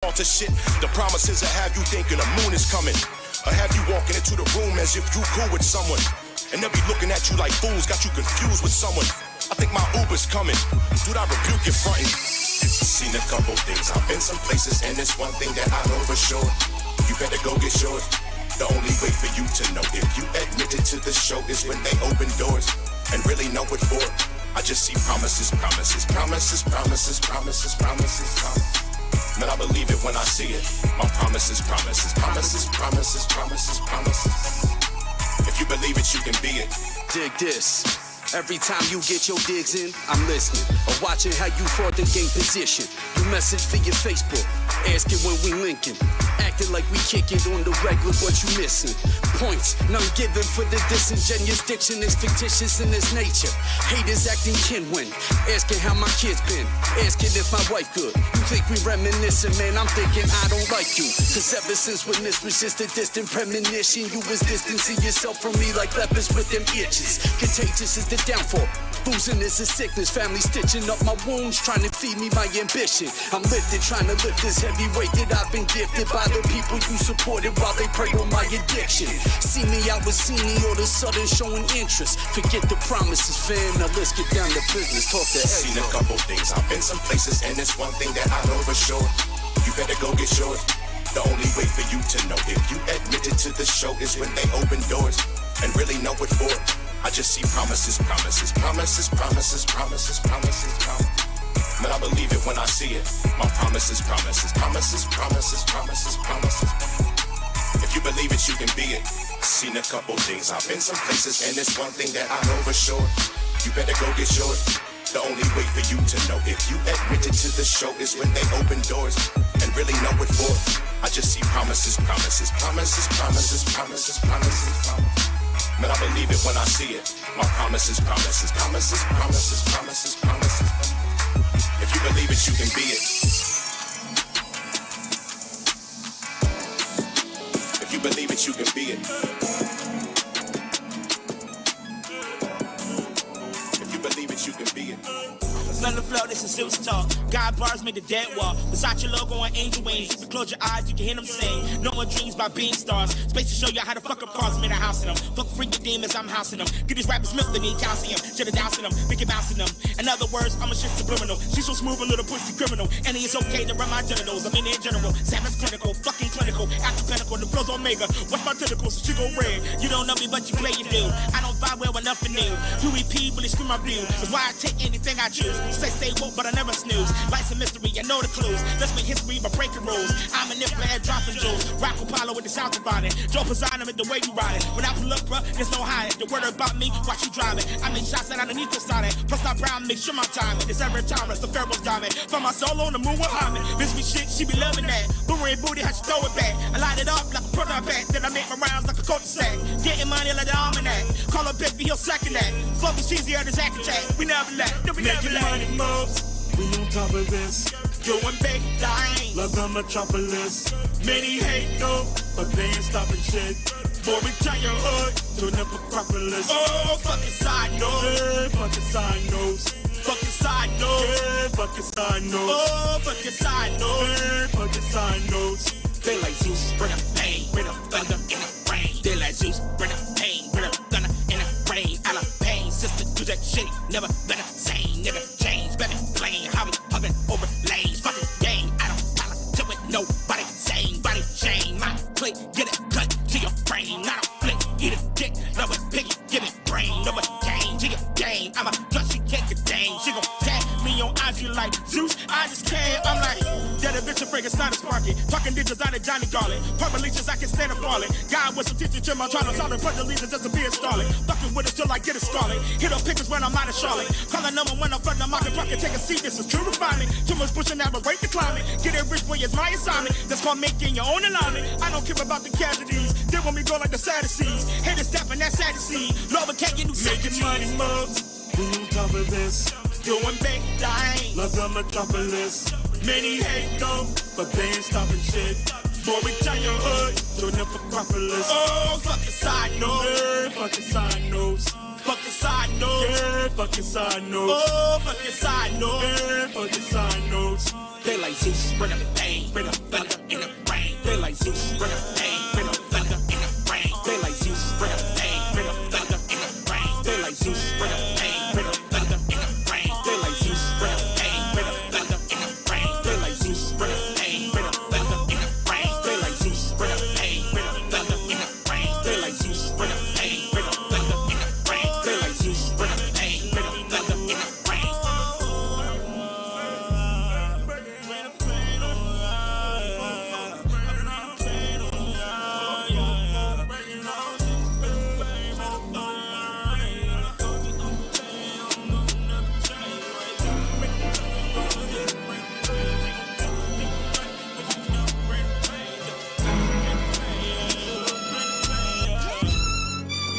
To shit, the promises I have you thinking the moon is coming, or have you walking into the room as if you cool with someone, and they'll be looking at you like fools, got you confused with someone. I think my Uber's coming, dude, I rebuke you frontin'. Seen a couple things, I've been some places, and it's one thing that I know for sure. You better go get yours. The only way for you to know if you admitted to the show is when they open doors and really know what for. I just see promises, promises, promises, promises, promises, promises, promises. Man, I believe it when I see it. My promises, promises, promises, promises, promises, promises. If you believe it, you can be it. Dig this. Every time you get your digs in, I'm listening. Or watching how you fought and gain position. You message for your Facebook, asking when we linking. Acting like we kick it on the regular, but you missing. Points, none given for the disingenuous diction is fictitious in its nature. Haters acting kin-win, asking how my kids been. Asking if my wife good. You think we reminiscing, man, I'm thinking I don't like you. Cause ever since when this was just a distant premonition, you was distancing yourself from me like lepers with them itches. Contagious is the downfall. Losing is a sickness, family stitching up my wounds, trying to feed me my ambition. I'm lifted, trying to lift this heavy weight that I've been gifted by the people you supported while they prey on my addiction. See me out with Sini, all of a sudden showing interest. Forget the promises, fam, now let's get down to business. Talk to Seen a couple things, I've been some places, and it's one thing that I know for sure. You better go get yours. The only way for you to know if you admitted to the show is when they open doors and really know what for. I just see promises, promises, promises, promises, promises, promises, promises. Man, I believe it when I see it. My promises, promises, promises, promises, promises, promises. If you believe it, you can be it. Seen a couple things, I've been some places, and it's one thing that I know for sure. You better go get yours. The only way for you to know if you admitted to the show is when they open doors and really know what for. I just see promises, promises, promises, promises, promises, promises, promises. Man, I believe it when I see it. My promises, promises, promises, promises, promises, promises. If you believe it, you can be it. If you believe it, you can be it. If you believe it, you can be it. On the floor, this is Zeus talk. God bars made the dead wall. Versace logo on angel wings. You can close your eyes, you can hear them sing. No one dreams by being stars. Space to show you how to fuck up cars, made a house in them. Fuck freaky demons, I'm housing them. Get these rappers milk, they need calcium. Shoulda dousing them, make it bouncing them. In other words, I'm a shit subliminal. She's so smooth, a little pussy criminal. And it's okay to run my genitals. I'm in there general. Savage clinical, fucking clinical. After pinnacle, the flow's omega. What's my tentacles? So she go red. You don't know me, but you play your dude. I don't vibe well with nothing new. UEP really screw my view. That's why I take anything I choose. Stay woke, but I never snooze. Life's a mystery, I know the clues. Let's make history by breaking rules. I'm a nipple head dropping jewels. Rock Apollo with the sound about it. Joe Pisano with the way you ride it. When I pull up, bruh, there's no hiding. The word about me, watch you drive it. I make shots that underneath the side. Plus I'm brown, make sure my time. It's every time, it's the Pharaoh's diamond. For my soul on the moon with Hyman. This be shit, she be loving that. Boomerang booty, how she throw it back. I light it up like a product back. Then I make my rounds like a cul-de-sac. Getting money like the almanac. Call her baby, he'll second that. Fuck is easier than Zack Attack. We never let. We never let. Money moves. We on top of this, doing big things like the metropolis. Many hate though, but they ain't stopping shit. Boy, we turn your hood to the necropolis. Oh, fucking side notes. Yeah, fucking side notes. Fucking side notes. Yeah, fucking side notes. Oh, fucking side notes. Yeah, fucking side notes. They like Zeus, bring the pain, bring the thunder in the rain. They like Zeus, bring the pain, bring the thunder in the rain. I love pain, sister, do that shit, never been the same, never changed, baby. How we hugging over lanes, fucking game. I don't politics with nobody saying body shame. My click, get it cut to your brain. Not a flick, eat a dick, love it, piggy, give it brain. No one game to your game. I'm a just she can't get dang. She gon' tag me on IG like Zeus. I just can't. I'm like, that a bitch afraid it's not a sparky. Talking digits out of Johnny Garlic. Purple leeches, I can stand up falling. God was some teacher to my child. I'm put the leaders just to be a starlet. Fucking with us till I get a scarlet. Hit up pictures when I'm out of Charlotte. Call a number when I'm from the market pocket. Take a seat, this is true refinement. Too much pushing that will break the climate. Get it rich boy, it's my assignment. That's called making your own alignment. I don't care about the casualties. They want me go like the Sadducees. Haters stepping that Sadducee. Lord, but can't get new making money moves. We on top of this, doing big things like the metropolis. Many hate though, but they ain't stopping shit. Before we turn your hood to an acropolis. Oh, fucking side note. Yeah, fucking side notes. Fucking side note. Yeah, fucking side notes. Oh, fucking side note. Yeah, fucking side notes. They like Zeus, bring up pain, bring up thunder in the rain. They like Zeus, bring up pain, bring up thunder in the rain. They like Zeus, bring up pain, bring up thunder in the rain. They like Zeus, bring up pain, bring up thunder in the rain. They like Zeus, bring up pain, bring up thunder in the rain. They like Zeus, bring up pain, bring up thunder in the rain. They like Zeus, bring up pain, bring up thunder in the rain. They like Zeus, bring up pain, bring up thunder in the rain. They like Zeus, bring up pain, bring up thunder in the rain.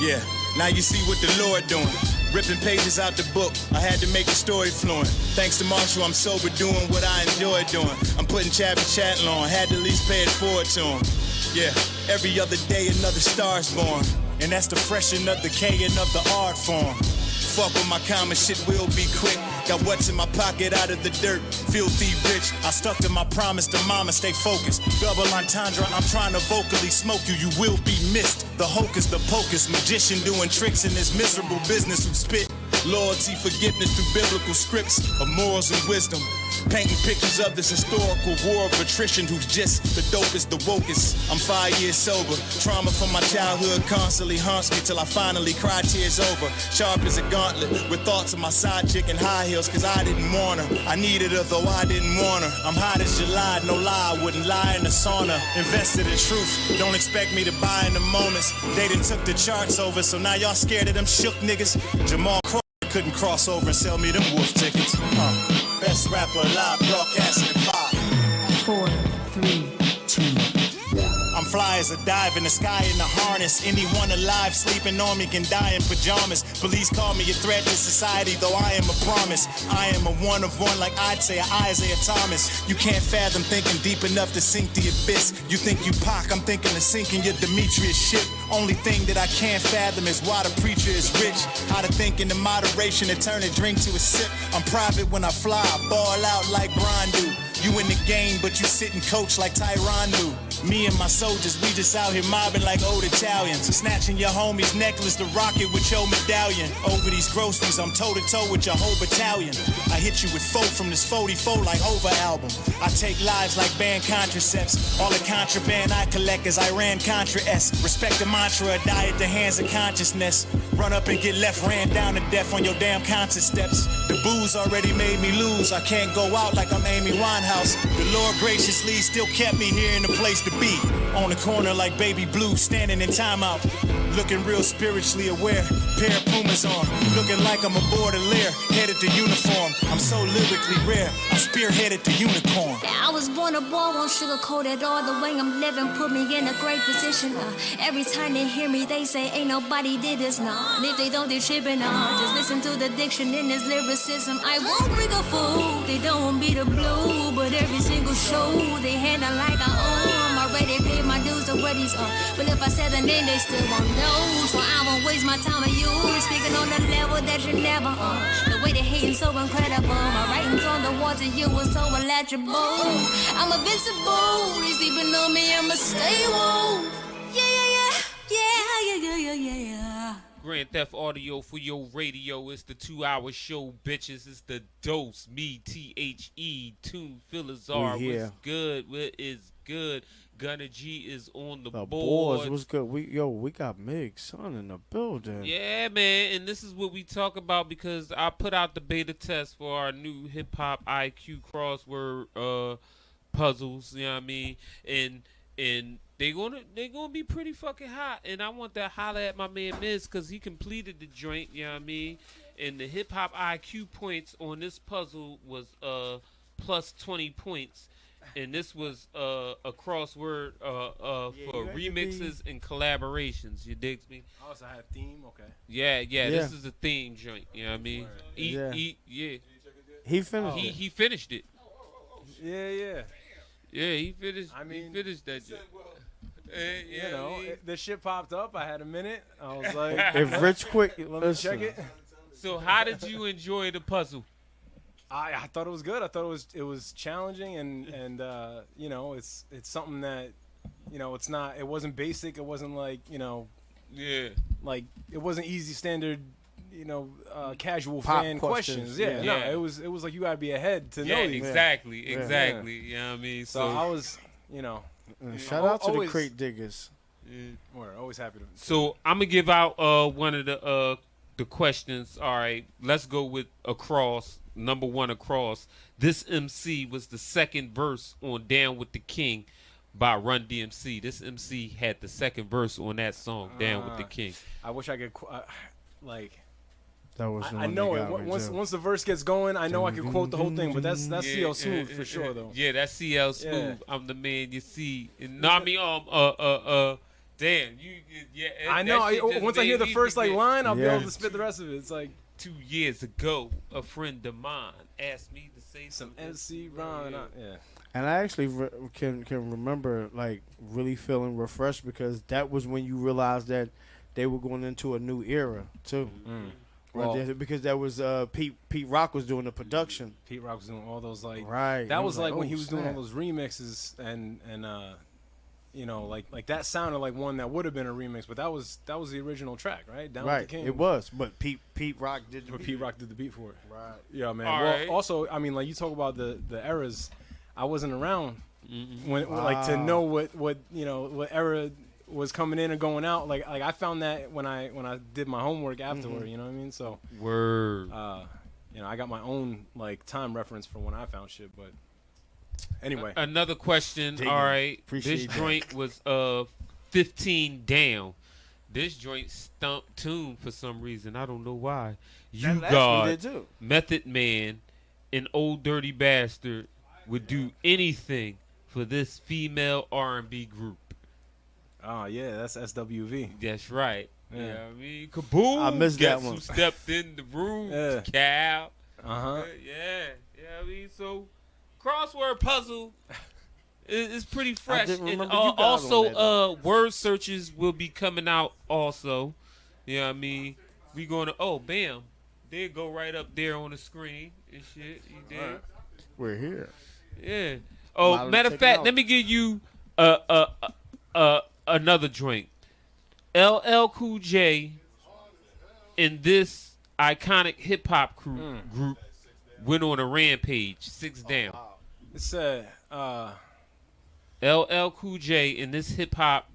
Yeah, now you see what the Lord doing. Ripping pages out the book, I had to make the story fluent. Thanks to Marshall, I'm sober doing what I enjoy doing. I'm putting Chappie Chattel on, had to at least pay it forward to him. Yeah, every other day another star's born. And that's the freshen of the K and of the art form. Fuck with my common shit will be quick. Got what's in my pocket out of the dirt, filthy rich. I stuck to my promise to mama, stay focused. Double entendre, I'm trying to vocally smoke you, you will be missed. The hocus, the pocus, magician doing tricks in this miserable business who spit loyalty, forgiveness through biblical scripts of morals and wisdom. Painting pictures of this historical war of attrition who's just the dopest, the wokest. I'm 5 years sober. Trauma from my childhood constantly haunts me till I finally cry tears over. Sharp as a gauntlet with thoughts of my side chick in high heels cause I didn't want her. I needed her though I didn't want her. I'm hot as July, no lie, I wouldn't lie in the sauna. Invested in truth, don't expect me to buy in the moments. They done took the charts over, so now y'all scared of them shook niggas. Jamal Crawford couldn't cross over and sell me them wolf tickets. Best rapper alive, broadcasting in 5, 4, 3, 2. I'm fly as a dive in the sky in the harness. Anyone alive sleeping on me can die in pajamas. Police call me a threat to society, though I am a promise. I am a one of one, like I'd say Isaiah Thomas. You can't fathom thinking deep enough to sink the abyss. You think you Pac, I'm thinking of sinking your Demetrius ship. Only thing that I can't fathom is why the preacher is rich. How to think in the moderation and turn a drink to a sip. I'm private when I fly, ball out like Brian do. You in the game, but you sit and coach like Tyronn do. Me and my soldiers, we just out here mobbing like old Italians. Snatching your homie's necklace to rock it with your medallion. Over these groceries, I'm toe to toe with your whole battalion. I hit you with 4 from this 44 like Hova album. I take lives like banned contracepts. All the contraband I collect is Iran Contra-esque. Respect the mantra, or die at the hands of consciousness. Run up and get left, ran down to death on your damn concert steps. The booze already made me lose. I can't go out like I'm Amy Winehouse. The Lord graciously still kept me here in the place to be. On the corner like Baby Blue, standing in timeout. Looking real spiritually aware, pair of Pumas on. Looking like I'm aboard a Lear, headed to uniform. I'm so lyrically rare, I spearheaded the unicorn. I was born a boy, won't sugarcoat it all. The way I'm living put me in a great position. Every time they hear me, they say, ain't nobody did this, nah. And if they don't, they tripping, just listen to the diction in this lyricism. I won't bring a fool, they don't want me to blow. But every single show, they handle like I own. Already paid my dues already, but if I said the name, they still won't know. So I won't waste my time with you, speaking on the level that you never The way they hating so incredible. My writings on the walls and you was so illegible. I'm invincible, they sleeping on me, I'ma stay woke. Yeah. Grand Theft Audio for your radio. It's the 2-hour show, bitches. It's the dose. Me, THE, Tune Philazar. What's good? What is good? Gunna G is on the board. What's good? We got Mig Son in the building. Yeah, man. And this is what we talk about because I put out the beta test for our new hip hop IQ crossword puzzles. You know what I mean? And they gonna be pretty fucking hot, and I want to holler at my man Miz because he completed the joint. You know what I mean? And the hip hop IQ points on this puzzle was plus 20 points, and this was a crossword for remixes and collaborations. You dig me? Oh, so I have theme. Okay. Yeah. This is a theme joint. You know what I mean? Eat. He finished. He finished it. Yeah. Yeah, he finished. I mean, he finished that. You know, the shit popped up. I had a minute. I was like, If Rich Quick, let me check it. So how did you enjoy the puzzle? I thought it was good. I thought it was challenging and you know, it's something that, you know, it wasn't basic. It wasn't like, you know, like it wasn't easy standard, you know, casual Pop fan questions. questions. Yeah, Yeah. no, it was like you gotta be ahead to Yeah, know these. exactly. Yeah. You know what I mean? So I was, you know, Shout out to the always- crate diggers. we're always happy to. So I'm gonna give out one of the questions. All right, let's go with Across. Number one, Across. This MC was the second verse on Down with the King by Run DMC. This MC had the second verse on that song, Down with the King. I wish I could like. That was the I one know that it. got me, Once too. once the verse gets going, I know I can quote the whole thing. But that's CL Smooth for sure, though. Yeah, that's CL Smooth. Yeah. I'm the man you see. And no, I mean, damn, yeah. I know. that shit just Once I hear made the me first like forget. line, I'll be Yeah. able to spit the rest of it. It's like 2 years ago, a friend of mine asked me to say some something. MC rhyme. Yeah. And I actually can remember like really feeling refreshed because that was when you realized that they were going into a new era too. Well- Because that was Pete Rock was doing the production. Pete Rock was doing all those like. Right. That It was like when oh, he was doing all snap. those remixes and you know like that sounded like one that would have been a remix, but that was the original track, right? Down with Right. the King. It was, but Pete Rock did the But beat. Pete Rock did the beat for it. Right. Yeah, man. All Well, right. also, I mean, like you talk about the eras. I wasn't around when like to Wow. know what you know what era was coming in and going out. Like I found that when I did my homework afterward. You know what I mean? So Word. you know, I got my own like time reference for when I found shit. But anyway, Another question. Digging. All right. Appreciate This that. joint was 15 down. This joint stumped Tune for some reason. I don't know why. You That last one God, did too. Method Man, an old dirty bastard would do anything for this female R&B group. oh yeah, that's SWV. That's right. Yeah. Yeah, I mean, Kaboom. I missed Guess that one. who stepped in the room? Yeah. Cal. Uh-huh. Yeah. I mean, so crossword puzzle is pretty fresh. didn't And remember you got on also, that, though. word searches will be coming out also. You know what I mean? We going to, oh, bam. They go right up there on the screen and shit. You did. Alright. We're here. Yeah. Oh, Modern matter of fact, technology. let me give you another drink. LL Cool J and this iconic hip hop group went on a rampage. 6 down. It said, LL Cool J and this hip hop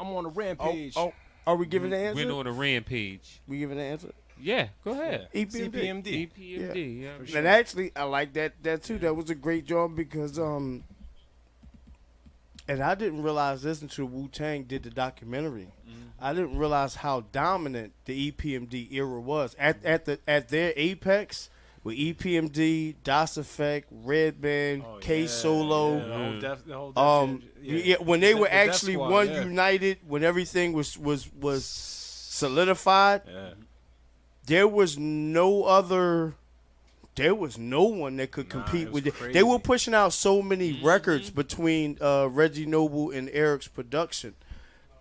I'm on a rampage. Oh, are we giving the answer? went on a rampage. We giving the answer? Yeah, go ahead. EPMD. CPMD. EPMD. Yeah. And actually, I like that too. That was a great job because and I didn't realize this until Wu-Tang did the documentary. I didn't realize how dominant the EPMD era was at their apex with EPMD, Das Effect, Redman, Oh, K yeah, Solo. yeah, the whole Def Jam, Yeah, when they The were Def actually Squad, one yeah. united, when everything was solidified, Yeah. there was no one that could compete it was with it. crazy. They were pushing out so many records between Reggie Noble and Eric's production.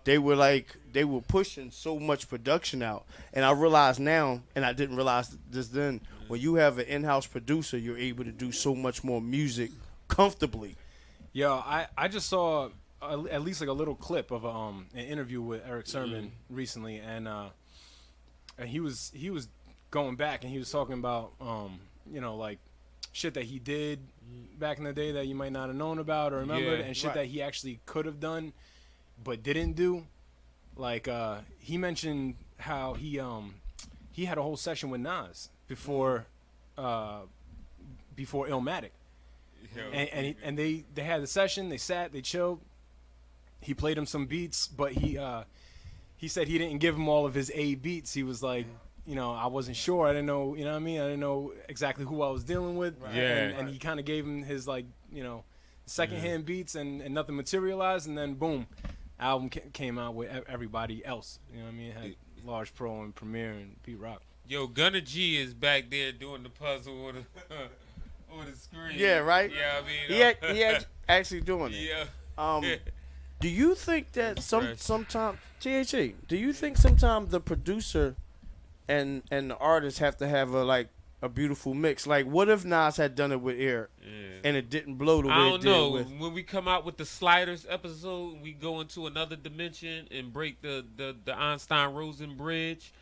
They were pushing so much production out. And I realize now, and I didn't realize this then, when you have an in-house producer, you're able to do so much more music comfortably. Yo, I just saw at least like a little clip of an interview with Eric Sermon recently, and he was going back and he was talking about you know, like shit that he did back in the day that you might not have known about or remembered, Yeah, and shit right. that he actually could have done but didn't do. Like he mentioned how he had a whole session with Nas before Illmatic. And they had the session. They sat. They chilled. He played him some beats, but he said he didn't give him all of his A beats. He was like, you know, I wasn't sure. I didn't know. You know what I mean? I didn't know exactly who I was dealing with. Yeah. And he kind of gave him his like, you know, secondhand beats, and nothing materialized. And then boom, album came out with everybody else. You know what I mean? It had Large Pro and Premier and Pete Rock. Yo, Gunna G is back there doing the puzzle for the screen. Yeah, right? Yeah, I mean. He actually doing it. Yeah. Do you think that Fresh. sometimes THE? Do you think sometimes the producer and the artist have to have a beautiful mix? Like, what if Nas had done it with Eric and it didn't blow the way I it don't did know. with? When we come out with the Sliders episode, we go into another dimension and break the Einstein-Rosen bridge.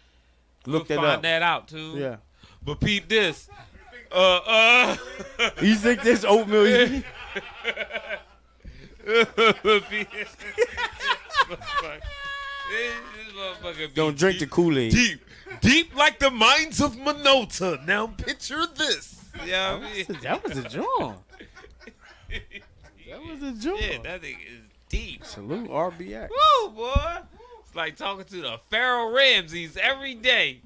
Look we'll that find up. that out too. Yeah. But peep this. You think this oatmeal? Don't drink the Kool-Aid. Deep like the mines of Minota. Now picture this. Yeah, That was a joint. That was a joint. Yeah, that thing is deep. Salute RBX. Woo, boy. It's like talking to the Pharaoh Ramses every day.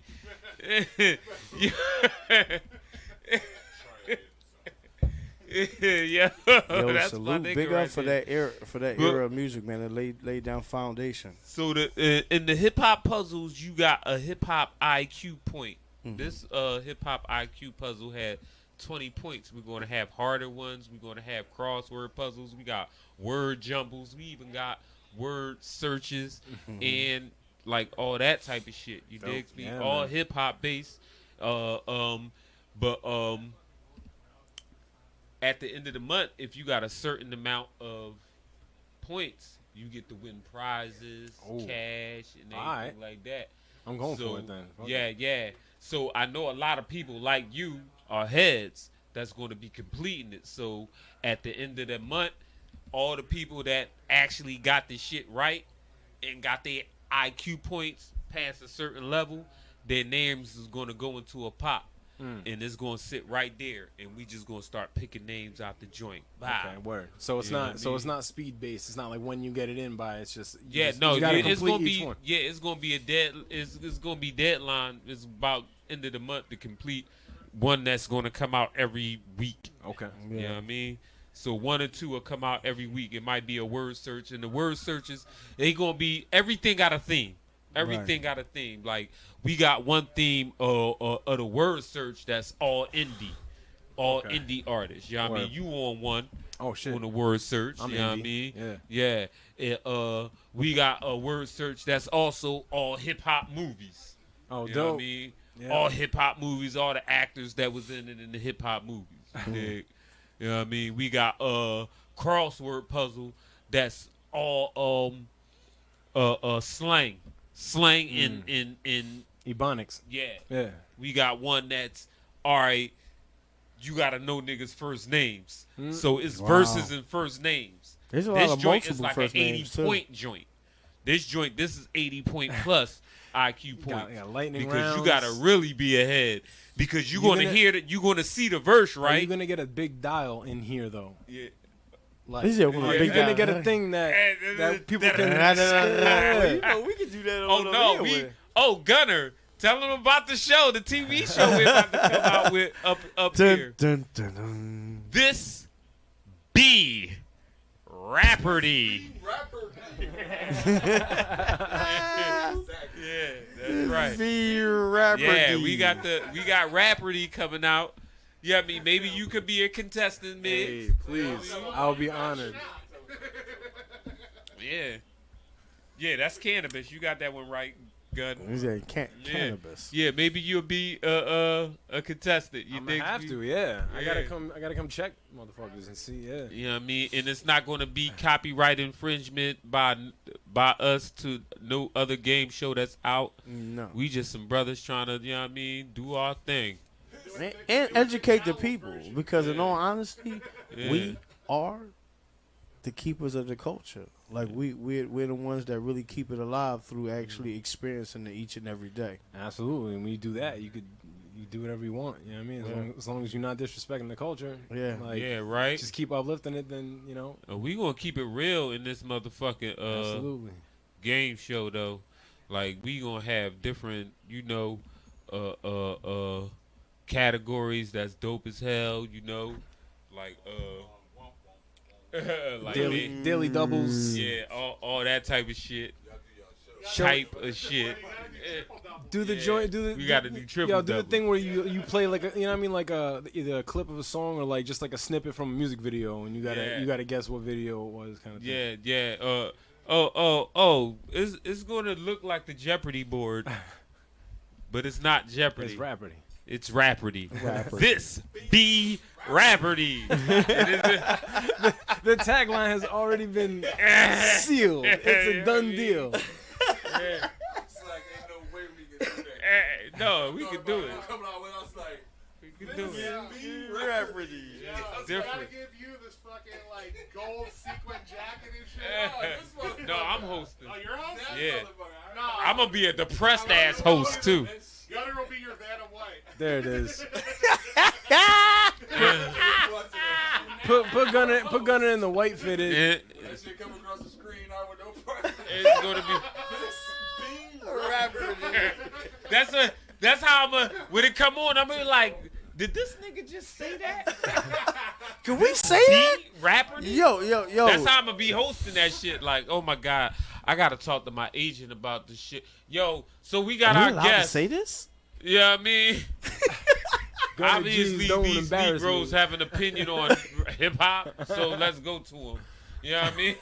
Yeah, Yo, that's salute. my nigga Big right up for there. that era of music, man. That laid down foundation. So in the hip hop puzzles, you got a hip hop IQ point. This hip hop IQ puzzle had 20 points. We're going to have harder ones. We're going to have crossword puzzles. We got word jumbles. We even got word searches and like all that type of shit. You dig me? Yeah, all man. hip hop based. But at the end of the month, if you got a certain amount of points, you get to win prizes, Oh. cash, and everything Alright. like that. I'm going So, for it then. Fuck Yeah, it. yeah. So I know a lot of people like you are heads that's going to be completing it. So at the end of the month, all the people that actually got the shit right and got their IQ points past a certain level, their names is going to go into a pop. And it's going to sit right there, and we just going to start picking names out the joint. Wow. Okay, word. So it's You know what not. I So mean? it's not speed based. It's not like when you get it in by. It's just. You Yeah, just, no, you gotta it's complete gonna each be one. it's gonna be a dead it's gonna be deadline. It's about end of the month to complete one that's gonna come out every week. Okay. You know what I mean? So 1 or 2 will come out every week. It might be a word search, and the word searches they gonna be everything got a theme. Everything got a theme. Like we got one theme of the word search that's all indie. All Okay. indie artists. You know what I mean? Word. You on one Oh shit. on the word search. I'm you know what I indie. mean? Yeah. Yeah. We got a word search that's also all hip hop movies. Oh, You know what I dope. mean? Yeah. All hip hop movies, all the actors that was in it in the hip hop movies. You dig? You know what I mean? We got a crossword puzzle that's all slang. Slang in Ebonics. yeah. Yeah. We got one that's all right. You gotta know niggas' first names, so it's verses and first names. There's a This lot of joint is multiple like first an 80 names too. point joint. This is 80 point plus IQ Got- points got lightning because you rounds. gotta really be ahead because you're You gonna gonna- hear that you're gonna see the verse Are right. you gonna get a big dial in here though? Yeah. Like, Is it one of the are big you gonna dials? get a thing that people can? You know, we can do that Oh over no, here. Gunner, tell them about the show, the TV show we're about to come out with up here. Dun, dun, dun. This be Rapperty. Yeah, that's right. Be rapper. Yeah, we got Rapperty coming out. Yeah, I mean maybe you could be a contestant, Hey, man. please, I'll be honored. Yeah, that's cannabis. You got that one right, Gun. He said Yeah. cannabis. Yeah, maybe you'll be a contestant. You I'm think gonna have you- to. Yeah. I gotta Yeah. come. I gotta come check motherfuckers and see. Yeah. You know what I mean? And it's not going to be copyright infringement by us to no other game show that's out. No. We just some brothers trying to, you know what I mean, do our thing. And educate the people because, in all honesty, Yeah. we are the keepers of the culture. Like we're the ones that really keep it alive through actually experiencing it each and every day. Absolutely. And when you do that, you do whatever you want. You know what I mean? As long as you're not disrespecting the culture. Yeah. Like, Yeah, right? just keep uplifting it. Then We going to keep it real in this motherfucking absolutely. game show, though. Like, we going to have different, categories that's dope as hell, like, like Daily doubles. yeah, all that type of shit. Type of shit. Do the joint. Do the. We gotta do triple Yo, do the double. thing where you play like a, you know what I mean, like either a clip of a song or like just like a snippet from a music video, and you gotta guess what video it was, kind of thing. Yeah. It's gonna look like the Jeopardy board, but it's not Jeopardy. It's Rapperty. It's Rapperty. This be Rapperty. The tagline has already been sealed. It's a done deal. It's like ain't no way we can do that. No, we can do it. Coming out when I was like, We can do it. Rapperty. Different. I give you this fucking like gold sequin jacket and shit. No, I'm hosting. Oh, you're hosting? Yeah. No, I'm gonna be a depressed ass host too. the other will be your Vanna White. There it is. Put Gunner in the white fitted. that shit come across the screen out with no part. It's gonna be. That's how I'm gonna. When it come on, I'm gonna be like, did this nigga just say that? Can we say that? Rapper? Yo. That's how I'm gonna be hosting that shit. Like, oh my god, I gotta talk to my agent about this shit. Yo, so we got Are we our allowed to guest. say this? Yeah, I mean, Gunner obviously G's, don't these embarrass Negroes me. have an opinion on hip hop, so let's go to them. You know what I mean?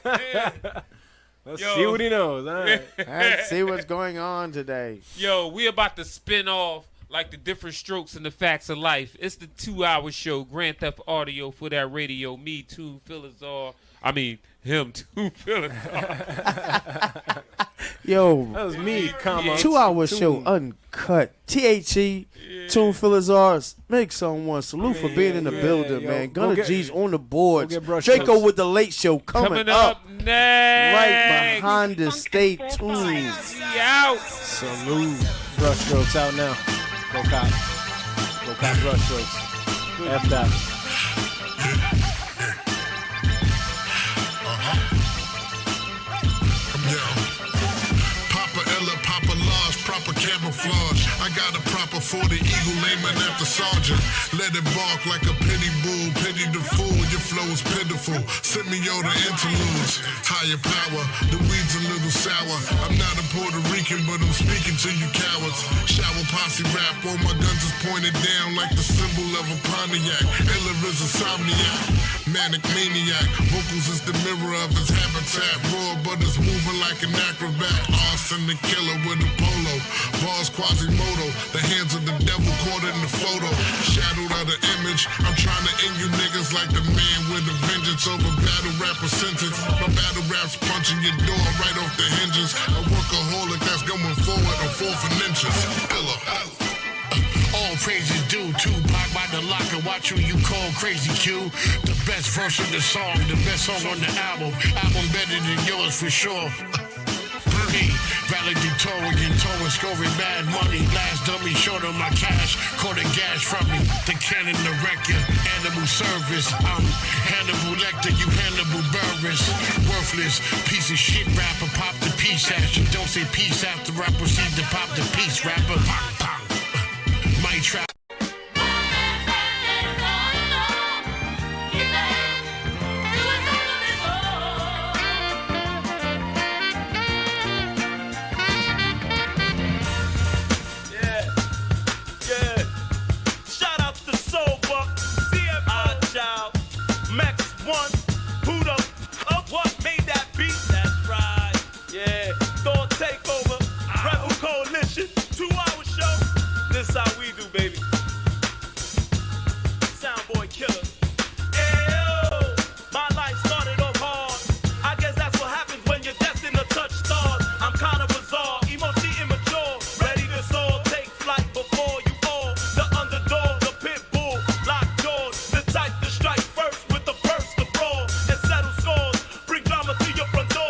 Let's Yo. see what he knows. All right. Let's see what's going on today. Yo, we about to spin off like the different strokes and the facts of life. It's the 2-hour show, Grand Theft Audio for that radio. Me, Tune Philizar. I mean, him, Tune Philizar. Yo, That was me, comma. 2-hour show uncut. THE, Tune Philizars, make someone salute for being in the building, yo. man. Go Gunner get- G's on the boards. go get brush Draco strokes. with the late show coming up next. right behind us. Stay tuned. We out. Salute. Brush strokes out now. Go cop. Go cop brush strokes. F that. Papa Ella, Papa Large, proper camouflage. I got a proper 40 eagle aiming at the sergeant. Let it bark like a pity bull, pity the fool. Your flow's pitiful. Send me all the interludes. Higher power, the weed's a little sour. I'm not a Puerto Rican, but I'm speaking to you cowards. Shower posse rap, all my guns is pointed down like the symbol of a Pontiac. Ella is insomniac, manic maniac. Vocals is the mirror of his habitat. Raw, but it's moving like an acrobat. Arson the killer with a polo. Bars Quasimodo. The hands of the devil caught in the photo. Shadowed out the image. I'm trying to end you niggas like the man with a vengeance over battle rapper sentence. My battle rap's punching your door right off the hinges. A workaholic that's going forward on 4 inches. Ella. All praises due to Pac by the locker. Watch who you call Crazy Q. The best verse of the song, the best song on the album. Album better than yours for sure. Bernie, valedictorian, towing, scoring bad money. Last dummy short on my cash, caught a gash from me. The cannon, the record, animal service. I'm Hannibal Lecter, you Hannibal Burris. Worthless, piece of shit rapper, pop the peace ass. You don't say peace after I proceed to pop the peace rapper. Pop, pop. My trap. Shout out to Soul Buck, CMI Child, Max One, Buddha, of what made that beat. That's right. Yeah, Thor Takeover, Rebel Coalition, 2-hour show. This how we do, baby. Soundboy Killer. Ayo, my life started off hard. I guess that's what happens when you're destined to touch stars. I'm kind of bizarre, emotionally immature, ready to soar, take flight before you all. The underdog, the pit bull, lock doors, the type to strike first with the burst of brawl and settle scores. Bring drama to your front door.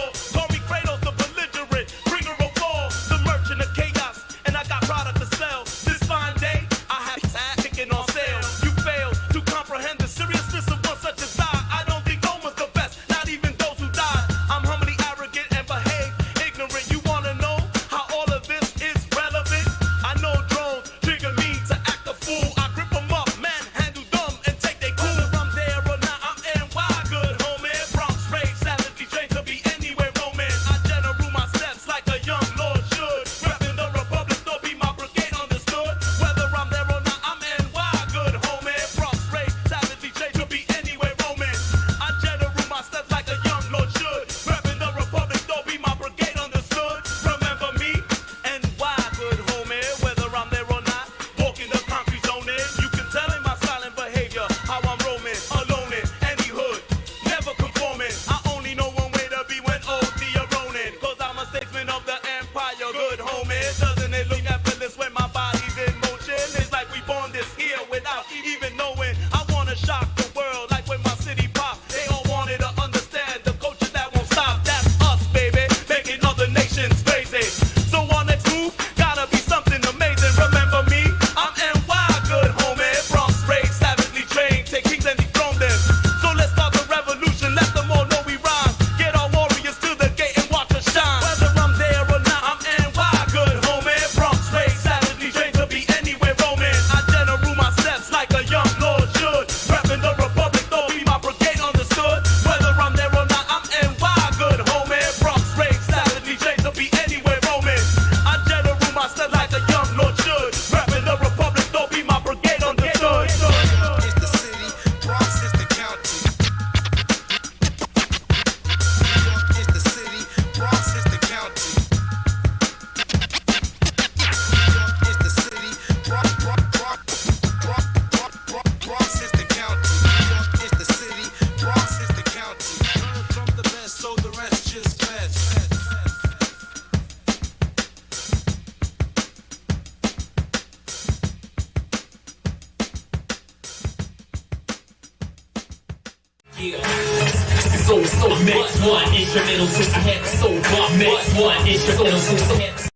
just best. Yeah. So next one instrumental since I had the soul bar. Next one instrumental since I had the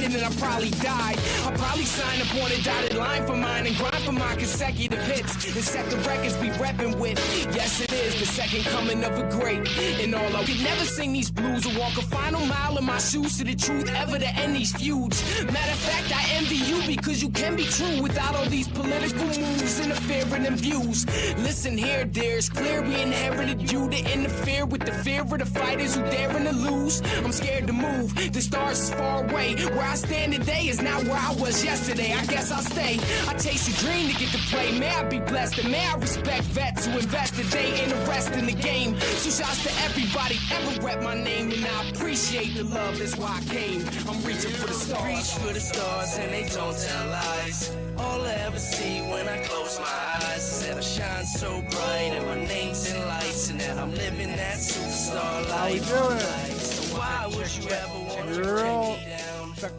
And then I probably died. I probably signed up on a dotted line for mine and grind for my consecutive hits and set the records we reppin' with. Yes, it is the second coming of a great. And all I could never sing these blues or walk a final mile in my shoes to the truth ever to end these feuds. Matter of fact, I envy you because you can be true without all these political moves interfering in views. Listen here, dear, it's clear we inherited you to interfere with the fear of the fighters who daring to lose. I'm scared to move. The stars is far away. Where I stand today is not where I was yesterday. I guess I'll stay. I chase a dream to get to play. May I be blessed and may I respect vets who invest a day in the rest in the game. So shouts to everybody ever rep my name, and I appreciate the love. That's why I came. I'm reaching for the stars. Reach for the stars and they don't tell lies. All I ever see when I close my eyes is that I shine so bright and my name's in lights and that I'm living that superstar life. So why would you ever want to bring me down? Check.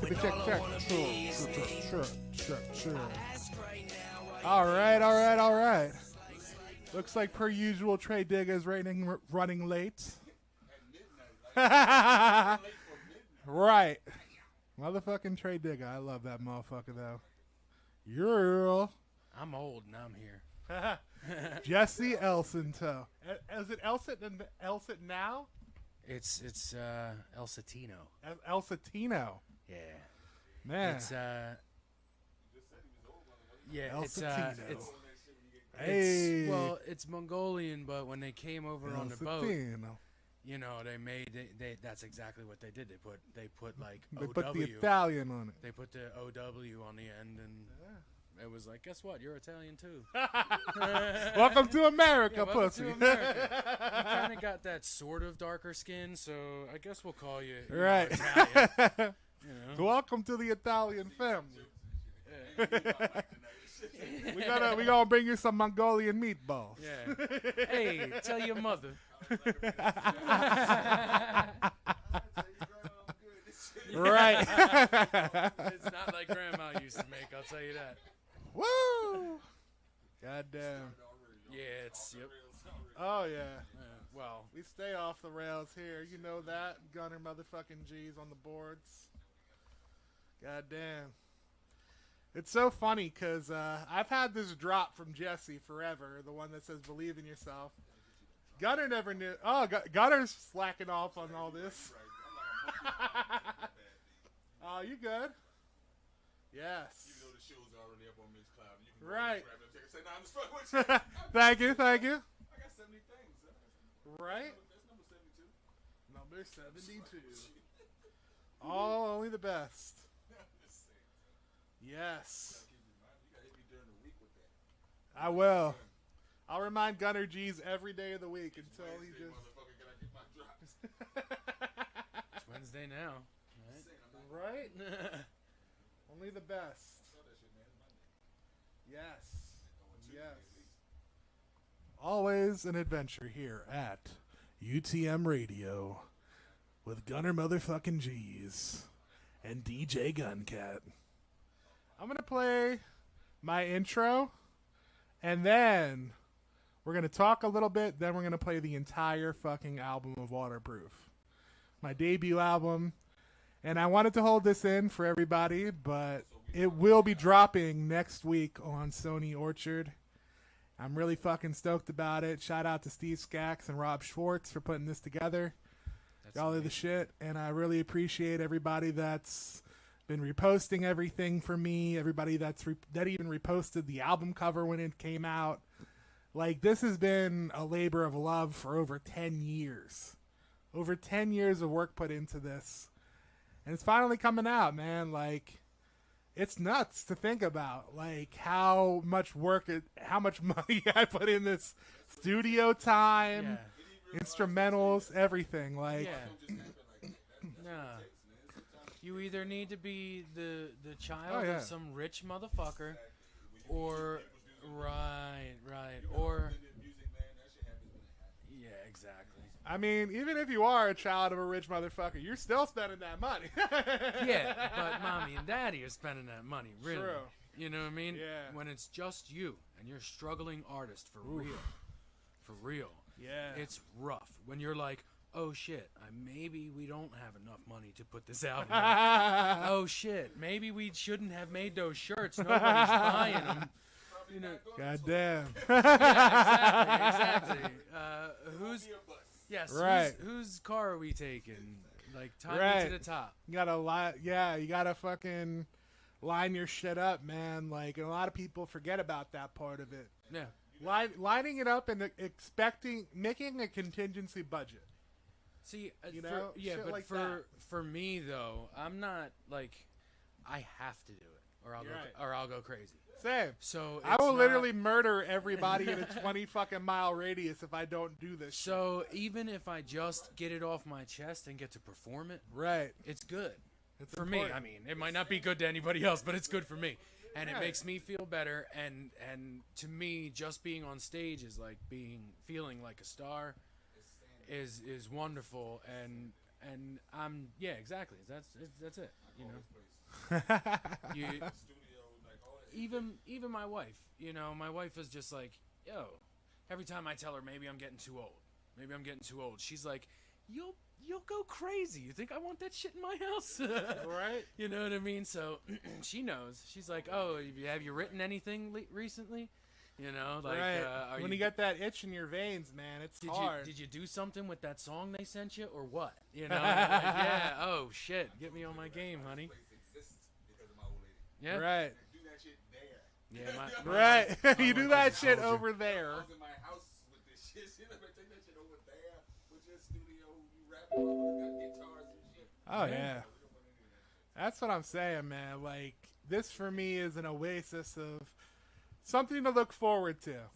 All right. Looks like per usual, Trey Digger is running late. Right. Motherfucking Trey Digger. I love that motherfucker, though. I'm old and I'm here. Jesse Elson, too. Is it Elson now? It's El Satino. El Satino. Yeah. Man. It's yeah, El Satino. It's Mongolian, but when they came over El on the boat, Satino. you know, they that's exactly what they did. They put like They OW. put the Italian on it. They put the OW on the end, and it was like, guess what? You're Italian too. Welcome to America, welcome pussy. to America. You kind of got that sort of darker skin, so I guess we'll call you Right. Italian. You know? Welcome to the Italian family. we gonna bring you some Mongolian meatballs. Yeah. Hey, tell your mother. Right. It's not like Grandma used to make. I'll tell you that. Woo! Goddamn. Yeah, it's yep. Oh yeah. Well, we stay off the rails here. You know that. Gunner motherfucking G's on the boards. Goddamn. It's so funny because I've had this drop from Jesse forever, the one that says believe in yourself. Gunner never knew. Oh, Gunner's slacking off on all this. Oh, you good? Yes. Even though the show's already up on Mixcloud, you can right. grab it and say, "Nah, I'm just fucking with you." Thank you. I got 70 things. Right? That's number 72. Number 72. Oh, only the best. Yes. I will. I'll remind Gunner G's every day of the week until he just. It's Wednesday now. Right? Only the best. Yes. Yes. Always an adventure here at UTM Radio with Gunner motherfucking G's and DJ Guncat. I'm going to play my intro, and then we're going to talk a little bit, then we're going to play the entire fucking album of Waterproof. My debut album, and I wanted to hold this in for everybody, but it will be dropping next week on Sony Orchard. I'm really fucking stoked about it. Shout out to Steve Skax and Rob Schwartz for putting this together. Y'all are the shit, and I really appreciate everybody that's been reposting everything for me, everybody that even reposted the album cover when it came out. Like, this has been a labor of love for over 10 years. Over 10 years of work put into this. And it's finally coming out, man. Like, it's nuts to think about, like how much work, how much money I put in this studio time, instrumentals, everything. Like, Nah. You either need to be the child of some rich motherfucker, or or yeah, exactly. I mean, even if you are a child of a rich motherfucker, you're still spending that money. Yeah, but mommy and daddy are spending that money, really. True. You know what I mean? Yeah. When it's just you and you're a struggling artist for real. Yeah. It's rough when you're like, oh shit, maybe we don't have enough money to put this album out. Oh shit, maybe we shouldn't have made those shirts. Nobody's buying them. You know. Goddamn. Yeah, exactly. Whose car are we taking? Like, tie me to the top. You gotta you gotta fucking line your shit up, man. Like, and a lot of people forget about that part of it. Yeah. Lining it up and making a contingency budget. See, you know, but like for me though, I'm not like, I have to do it, or I'll go crazy. Same. So I will literally murder everybody in a 20 fucking mile radius if I don't do this. So even if I just get it off my chest and get to perform it, right, it's good. It's for important. me. I mean, it might not be good to anybody else, but it's good for me, and it makes me feel better. And to me, just being on stage is like feeling like a star, is wonderful. And I'm exactly. That's it. You know. Even my wife, you know, my wife is just like, yo, every time I tell her maybe I'm getting too old, she's like, you'll go crazy. You think I want that shit in my house? Right. You know what I mean? So she knows. She's like, oh, have you written anything recently? You know, like when you get that itch in your veins, man, it's hard. Did you do something with that song they sent you, or what? You know, like, yeah. Oh shit, get me on my game, honey. Yeah. Right. Yeah, right. You do that shit over there. I was in my house with this shit. You know, take that shit over there with your studio. You rapping, got guitars and shit. Oh yeah. That's what I'm saying, man. Like, this for me is an oasis of something to look forward to.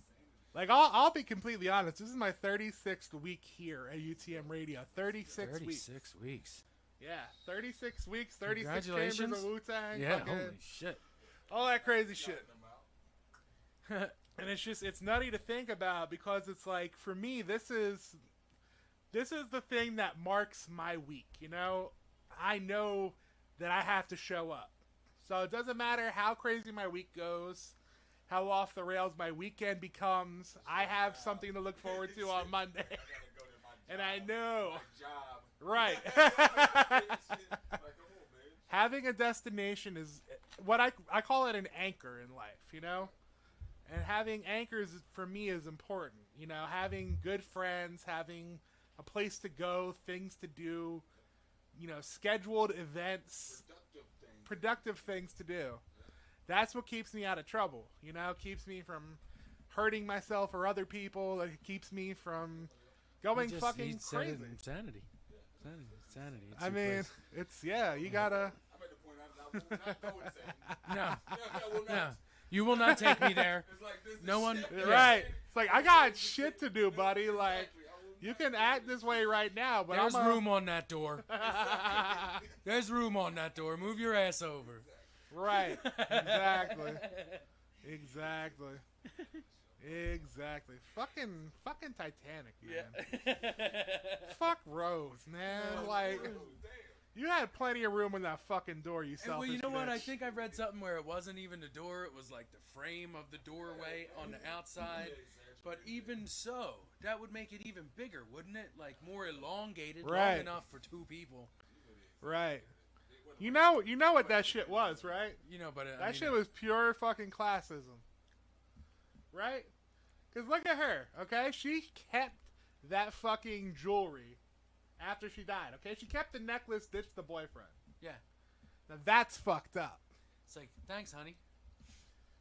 Like, I'll be completely honest. This is my 36th week here at UTM Radio. 36 weeks. 36 weeks. Yeah, 36 weeks, 36 chambers of Wu-Tang. Yeah, fucking, holy shit. All that crazy shit. And it's nutty to think about, because it's like, for me, this is the thing that marks my week, you know? I know that I have to show up. So it doesn't matter how crazy my week goes, how off the rails my weekend becomes, I have something to look forward to on Monday. And I know. Right. Having a destination is what I call it, an anchor in life, you know? And having anchors for me is important. You know, having good friends, having a place to go, things to do, you know, scheduled events, productive things to do. That's what keeps me out of trouble, you know, keeps me from hurting myself or other people. It keeps me from going fucking crazy. Insanity. It's I mean, place. it's, you gotta. I'm at the point I will not go insane. No. You will not take me there. It's like, this no one. shit. Right. It's like, I got shit to do, buddy. Like, you can act this way right now, but there's room on that door. There's room on that door. Move your ass over. Right. Exactly. Exactly. Fucking Titanic, man. Fuck Rose, man. Like, you had plenty of room in that fucking door, you selfish Well, you know what? bitch. I think I read something where it wasn't even the door. It was like the frame of the doorway on the outside. But even so, that would make it even bigger, wouldn't it? Like, more elongated, long enough for two people. Right. You know what that shit was, right? You know, but that shit was pure fucking classism. Right? Because look at her, okay? She kept that fucking jewelry after she died, okay? She kept the necklace, ditched the boyfriend. Yeah. Now that's fucked up. It's like, thanks, honey.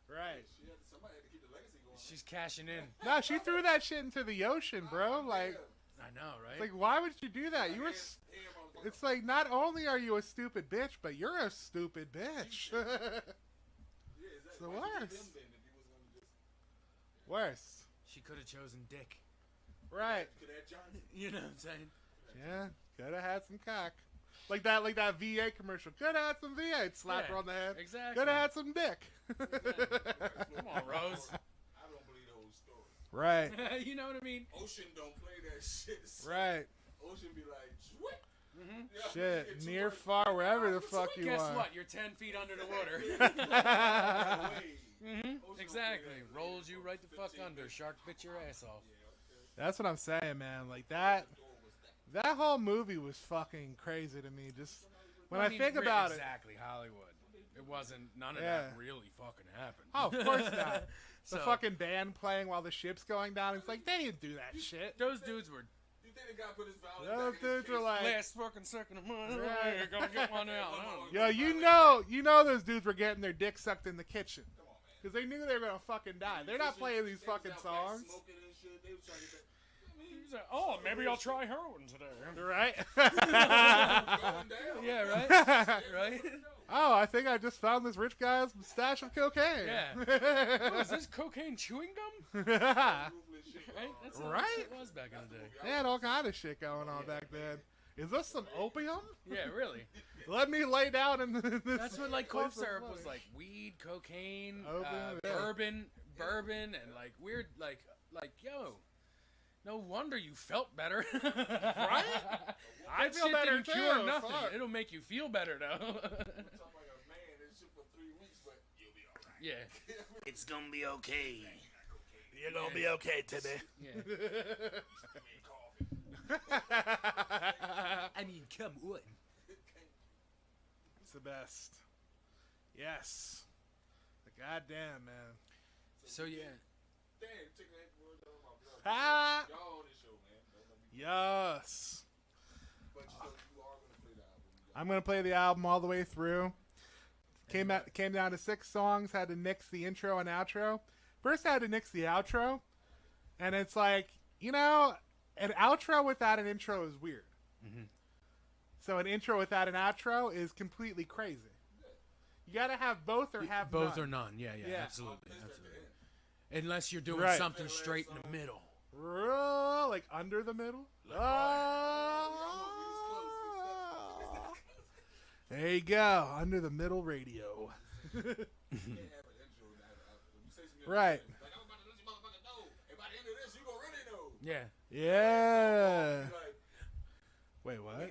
Right. Somebody had to keep the legacy going. She's cashing in. No, she threw that shit into the ocean, bro. Like, I know, right? Like, why would you do that? You were It's like, not only are you a stupid bitch, but you're a stupid bitch. It's the worst. Worst. She could have chosen Dick. Right. You know what I'm saying? Yeah, could have had some cock. Like that VA commercial. Could have had some VA. Slap her on the head. Exactly. Could have had some dick. Come on, Rose. I don't believe the whole story. Right. You know what I mean? Ocean don't play that shit. Right. Ocean be like, what? Yeah, Shit, near, far, wherever the fuck you Guess are. what? You're 10 feet under the water. Exactly. Rolls you right the fuck under. Shark bit your ass off. That's what I'm saying, man. Like that whole movie was fucking crazy to me. Just when I think about it. Exactly, Hollywood. It wasn't. None of Yeah. that really fucking happened. Oh, of course not. The So- fucking band playing while the ship's going down. It's like, they didn't do that shit. Those dudes were. You think the guy put his violin Those back in his dudes were case? like, Last fucking second of money. Right. You're gonna get one out. yo, you know those dudes were getting their dick sucked in the kitchen. Because they knew they were going to fucking die. They're not playing these fucking songs. He's like, oh, maybe I'll try heroin today. Right? Yeah, right? Right? Oh, I think I just found this rich guy's stash of cocaine. Yeah. Oh, is this cocaine chewing gum? Right? Right? That's how Right? it was back in the day. They had all kind of shit going on back then. Is this some opium? Yeah, really. Let me lay down in this. That's what like cough place of syrup blood. was like. Weed, cocaine, Opium, yeah. bourbon, and like weird, like yo. No wonder you felt better. Right? I That feel shit better didn't too. cure nothing. Fuck. It'll make you feel better though. Yeah. It's gonna be okay. You're gonna be okay, Timmy. Yeah. I mean, come on. It's the best. Yes. The goddamn, man. So yeah. Ah. Y'all on this show, man. Yes. But you are gonna play the album. I'm gonna play the album all the way through. Came down to 6 songs. Had to nix the intro and outro. First, I had to nix the outro, and it's like, you know, an outro without an intro is weird. Mm-hmm. So an intro without an outro is completely crazy. You gotta have both or have Both none. or none. Yeah, Yeah. absolutely. Unless you're doing Right. something straight in the middle. Like under the middle. There you go, under the middle radio. Right. Yeah. Yeah. Wait, what?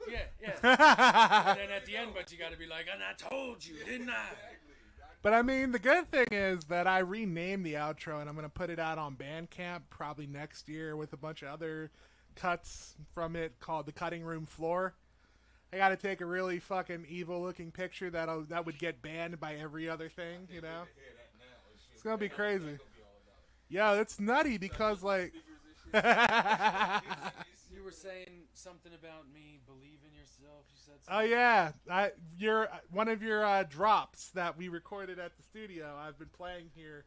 Yeah, yeah. And then at the end, but you got to be like, and I told you, didn't I? But I mean, the good thing is that I renamed the outro, and I'm gonna put it out on Bandcamp probably next year with a bunch of other cuts from it called "The Cutting Room Floor." I got to take a really fucking evil-looking picture that would get banned by every other thing, you know. It's gonna be crazy. Yeah, it's nutty because like. You were saying something about me. Believe in yourself. You said Oh something. yeah, one of your drops that we recorded at the studio. I've been playing here,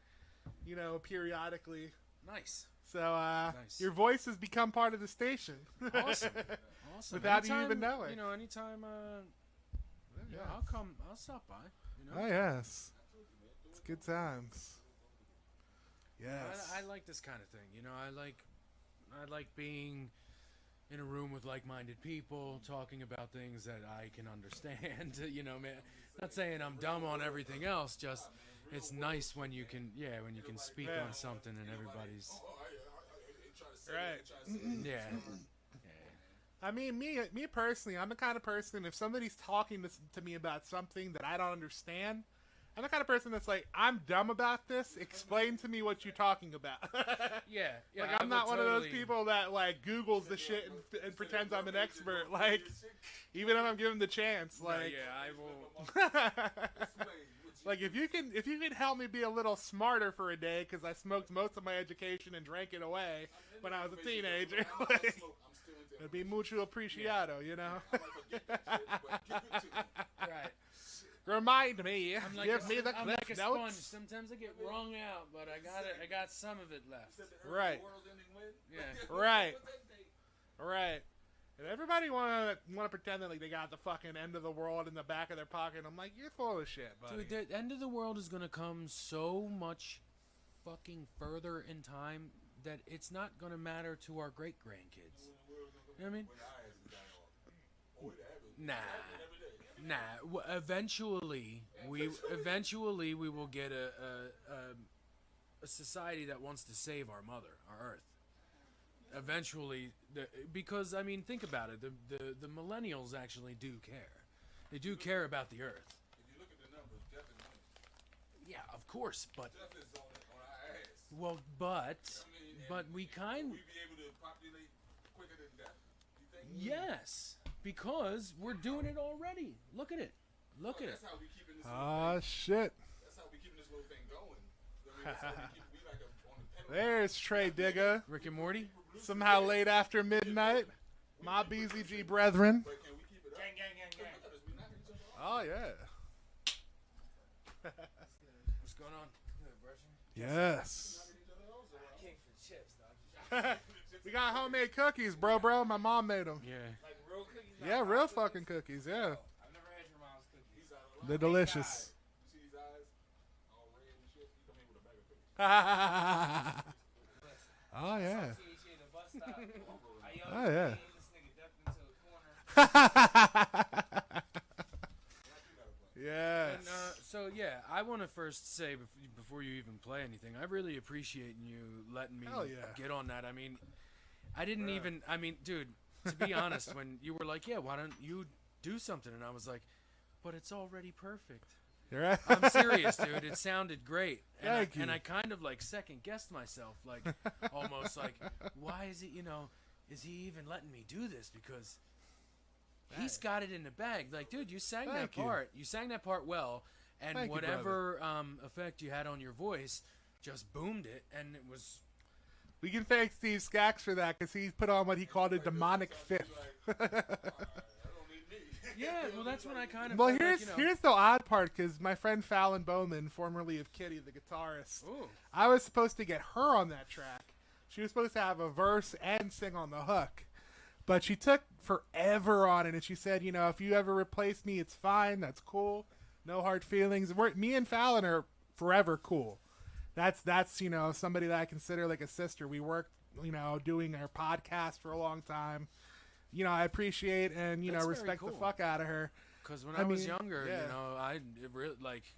you know, periodically. Nice. So Nice. your voice has become part of the station. Awesome. Awesome. Without you Anytime, even knowing. You know, anytime. Yeah, I'll come. I'll stop by. You know. Oh yes, it's good times. Yes. I like this kind of thing. You know, I like being in a room with like-minded people talking about things that I can understand. You know, man. Not saying I'm dumb on everything else. Just it's nice when you can, when you can speak on something and everybody's right. Yeah. I mean, me personally, I'm the kind of person, if somebody's talking to me about something that I don't understand, I'm the kind of person that's like, I'm dumb about this. Explain to me what you're talking about. Yeah. Like, I I'm not would one of those totally- people that, like, Googles the shit and pretends I'm an expert. Like, even if I'm given the chance, No, like, yeah, I will. like if you can help me be a little smarter for a day, because I smoked most of my education and drank it away when I was a teenager, like, it'd be mucho apreciado, you know. Right. Remind me. I'm like Give a, me the I'm cliff like a notes. sponge. Sometimes I get wrung out, but I got it. I got some of it left. Right. Yeah. Right. Right. And everybody want to pretend that like they got the fucking end of the world in the back of their pocket. I'm like, you're full of shit, buddy. Dude, the end of the world is gonna come so much fucking further in time that it's not gonna matter to our great grandkids. You know what I mean? Nah. Eventually, we will get a society that wants to save our mother, our Earth. Eventually, because I mean, think about it. The millennials actually do care. They do care about the Earth. If you look at the numbers, death is winning. Yeah, of course, but Death is on our ass. well, but we kind. Will we be able to populate quicker than death? You think? Yes, because we're doing it already. Look at it. Look at it. That's how we keeping this. Shit. That's how we keeping this little thing going. I mean, that's how we like on the pedal. There's Trey Digger. Rick and Morty. Somehow late after midnight. My BZG brethren. Oh, yeah. What's going on? Yes. I came for chips, dog. We got homemade cookies, bro. My mom made them. Yeah. Like real cookies? Yeah, real fucking cookies, yeah. I've never had your mom's cookies. They're delicious. You see his eyes? All red and shit. He come in with a bag of cookies. Oh, yeah. Oh, yeah. Yes. And, so yeah, I want to first say before you even play anything, I really appreciate you letting me Hell yeah. get on that. I mean, I didn't even. I mean, dude, to be honest, when you were like, "Yeah, why don't you do something?" and I was like, "But it's already perfect." You're right. I'm serious, dude. It sounded great, and Thank you. And I kind of like second guessed myself, like almost like, why is it? Is he even letting me do this? Because he's got it in the bag. Like, dude, you sang that Thank you. part. You sang that part well, and Thank you, whatever effect you had on your voice just boomed it, and it was. We can thank Steve Skaggs for that because he put on what he called a demonic fifth. Yeah, well, that's when I kind of. Well, felt here's the odd part because my friend Fallon Bowman, formerly of Kitty, the guitarist, Ooh. I was supposed to get her on that track. She was supposed to have a verse and sing on the hook, but she took forever on it, and she said, if you ever replace me, it's fine. That's cool. No hard feelings. Me and Fallon are forever cool. That's somebody that I consider like a sister. We worked, doing our podcast for a long time. I appreciate and That's very respect the cool. fuck out of her. Because when I was younger,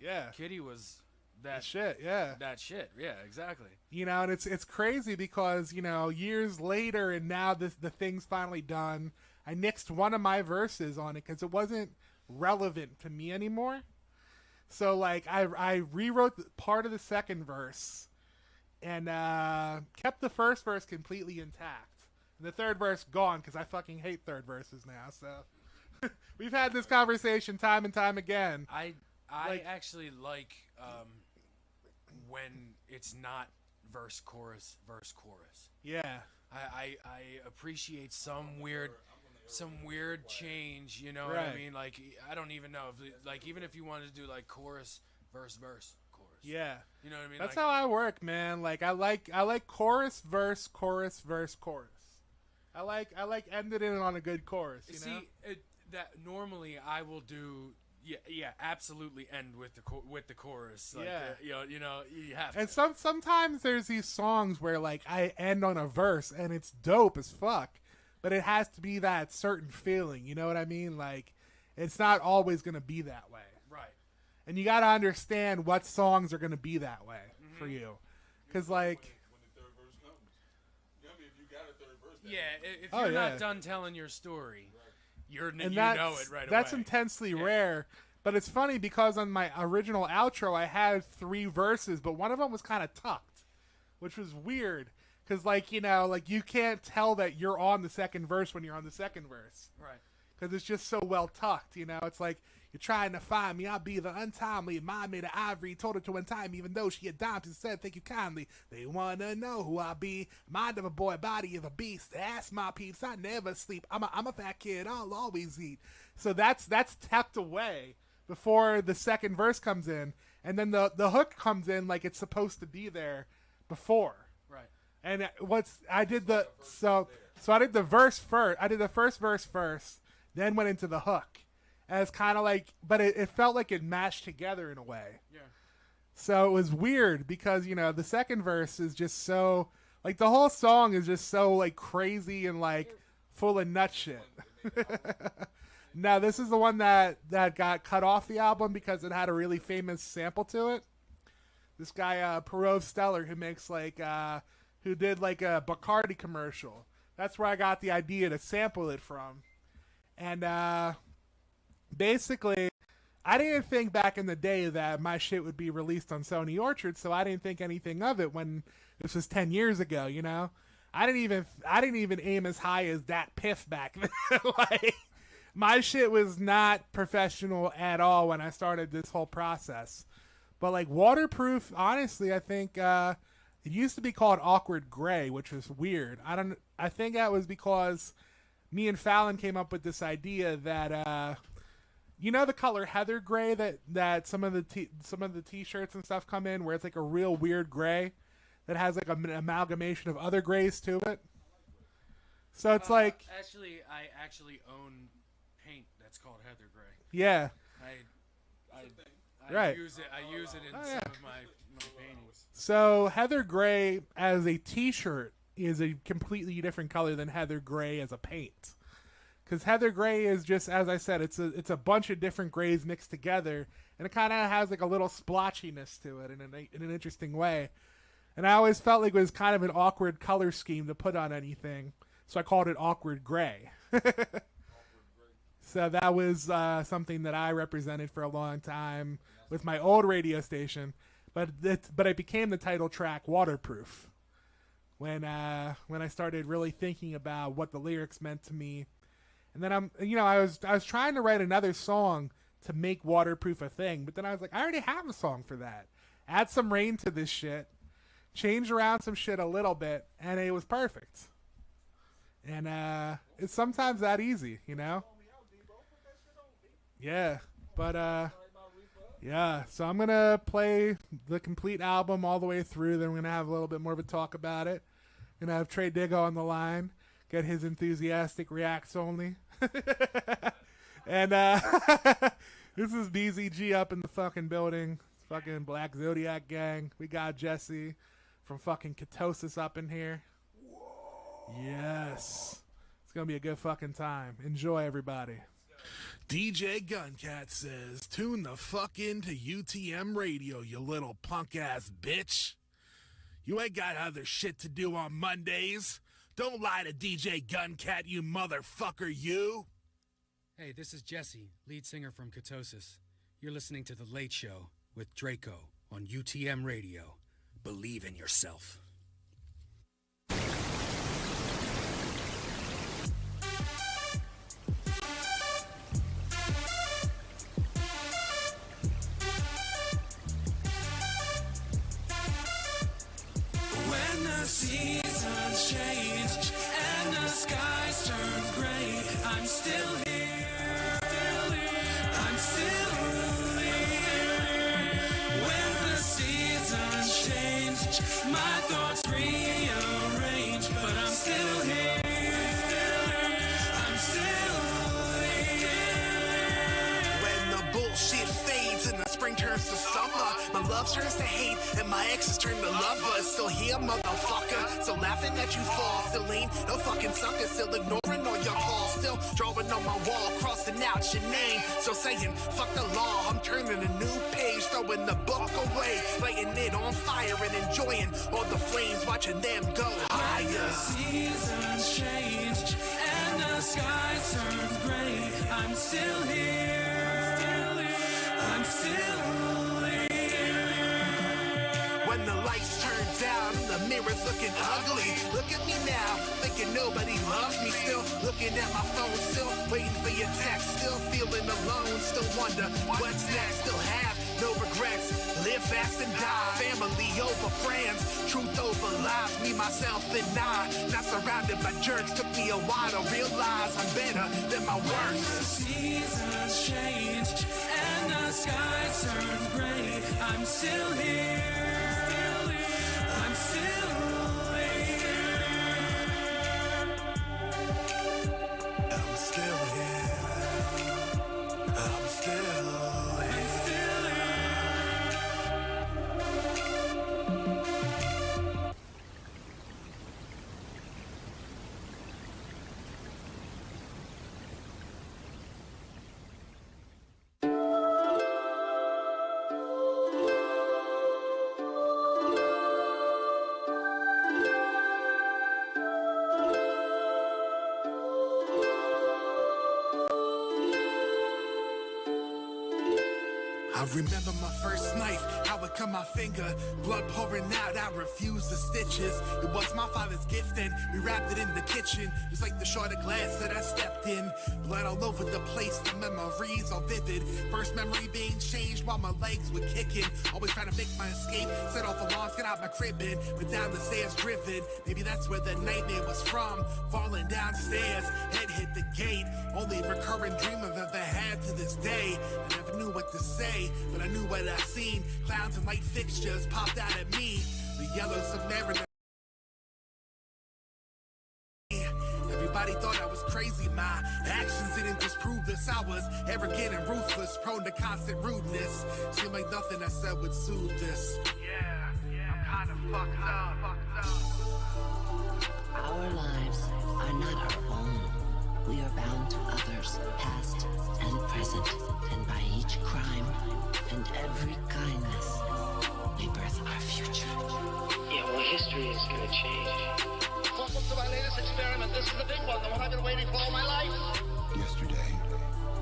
yeah. Kitty was that shit. Yeah, that shit. Yeah, exactly. And it's crazy because years later, and now the thing's finally done. I nixed one of my verses on it because it wasn't relevant to me anymore. So like I rewrote part of the second verse, and kept the first verse completely intact. And the third verse gone because I fucking hate third verses now. So we've had this conversation time and time again. I actually like when it's not verse chorus. Yeah. I appreciate some weird change. You know what Right. I mean? Like I don't even know if even if you wanted to do like chorus verse chorus. Yeah. You know what I mean? That's like, how I work, man. Like I like chorus verse chorus verse chorus. I like ending it on a good chorus. You know? See, that normally I will do. Yeah, absolutely end with the chorus. Like, Yeah. You have And to. sometimes there's these songs where like I end on a verse and it's dope as fuck, but it has to be that certain feeling. You know what I mean? Like it's not always gonna be that way. Right. And you gotta understand what songs are gonna be that way for you, because like. Yeah, if you're not done telling your story, you know it right away. That's intensely rare. But it's funny because on my original outro, I had 3 verses, but one of them was kind of tucked, which was weird. Because, you can't tell that you're on the second verse when you're on the second verse. Right. Because it's just so well tucked, It's like, you're trying to find me, I'll be the untimely. Mine made of ivory, told her to untie me, even though she had dimed and said, thank you kindly. They want to know who I be. Mind of a boy, body of a beast. Ask my peeps, I never sleep. I'm a fat kid, I'll always eat. So that's tucked away before the second verse comes in. And then the hook comes in like it's supposed to be there before. Right. And so So I did the verse first. I did the first verse first, then went into the hook. As kind of like, but it felt like it matched together in a way. Yeah. So it was weird because, you know, the second verse is just so, like, the whole song is just so, like, crazy and, like, full of nut shit. Now, this is the one that got cut off the album because it had a really famous sample to it. This guy, Perov Stellar, who makes, like, who did, like, a Bacardi commercial. That's where I got the idea to sample it from. And, basically, I didn't think back in the day that my shit would be released on Sony Orchard, so I didn't think anything of it when this was 10 years ago, you know? I didn't even aim as high as that Piff back then. Like, my shit was not professional at all when I started this whole process. But, like, Waterproof, honestly, I think it used to be called Awkward Gray, which was weird. I think that was because me and Fallon came up with this idea that you know the color heather gray that some of the t-shirts and stuff come in, where it's like a real weird gray that has like an amalgamation of other grays to it. So it's like actually, I actually own paint that's called heather gray. Yeah. I Right. use it. I use it in some of my paintings. So heather gray as a t-shirt is a completely different color than heather gray as a paint. Because heather gray is just, as I said, it's a bunch of different grays mixed together, and it kind of has like a little splotchiness to it in an interesting way. And I always felt like it was kind of an awkward color scheme to put on anything, so I called it Awkward Gray. So that was something that I represented for a long time with my old radio station, but it became the title track Waterproof when I started really thinking about what the lyrics meant to me. And then I was trying to write another song to make Waterproof a thing, but then I was like, I already have a song for that. Add some rain to this shit, change around some shit a little bit, and it was perfect. And it's sometimes that easy, you know? Yeah, but yeah. So I'm gonna play the complete album all the way through. Then we're gonna have a little bit more of a talk about it. Gonna have Trey Diggo on the line. Get his enthusiastic reacts only. And this is BZG up in the fucking building. Fucking Black Zodiac Gang. We got Jesse from fucking Ketosis up in here. Yes. It's gonna be a good fucking time. Enjoy, everybody. DJ Guncat says, tune the fuck into UTM Radio, you little punk ass bitch. You ain't got other shit to do on Mondays. Don't lie to DJ Guncat, you motherfucker, you. Hey, this is Jesse, lead singer from Ketosis. You're listening to The Late Show with Draco on UTM Radio. Believe in yourself. When the seasons change and the skies turn gray, I'm still here. I'm still here. When the seasons change, my thoughts rearrange, but I'm still here. I'm still here. When the bullshit fades and the spring turns to summer, my love turns to hate and my exes turn to lovers. Still here, motherfucker. Still laughing at you fall. Still ain't no fucking sucker. Still ignoring all your calls. Still drawing on my wall, crossing out your name. So saying, fuck the law. I'm turning a new page, throwing the book away, lighting it on fire and enjoying all the flames, watching them go higher. The seasons change and the skies turn gray. I'm still here. I'm still here. When the lights turn down and the mirror's looking ugly, look at me now, thinking nobody loves me. Still looking at my phone, still waiting for your text. Still feeling alone, still wonder what's next. Still have no regrets, live fast and die. Family over friends, truth over lies. Me, myself, and I, not surrounded by jerks. Took me a while to realize I'm better than my worst. The seasons change and the skies turn gray. I'm still here. I'm still here. I remember my first knife, I would cut my finger, blood pouring out, I refused the stitches. It was my father's gift and we wrapped it in the kitchen, just like the shard of glass that I stepped in. Blood all over the place, the memories are vivid. First memory being changed while my legs were kicking. Always trying to make my escape, set off alarms, get out my crib and went down the stairs driven. Maybe that's where the nightmare was from, falling downstairs, head hit the gate. Only recurring dream I've ever had to this day. I never knew what to say, but I knew what I seen. Clowns and light fixtures popped out at me. The yellow submariner. Everybody thought I was crazy. My actions didn't disprove this. I was arrogant and ruthless, prone to constant rudeness. Seemed like nothing I said would soothe this. Yeah, I'm kinda fucked up. Our lives are not our own. We are bound to others, past and present, and by each crime and every kindness, we birth our future. Yeah, well, history is gonna change. Welcome to my latest experiment. This is the big one, the one I've been waiting for all my life. Yesterday,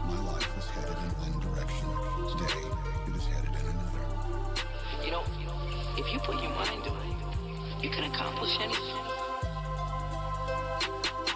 my life was headed in one direction. Today, it is headed in another. You know, if you put your mind to it, you can accomplish anything.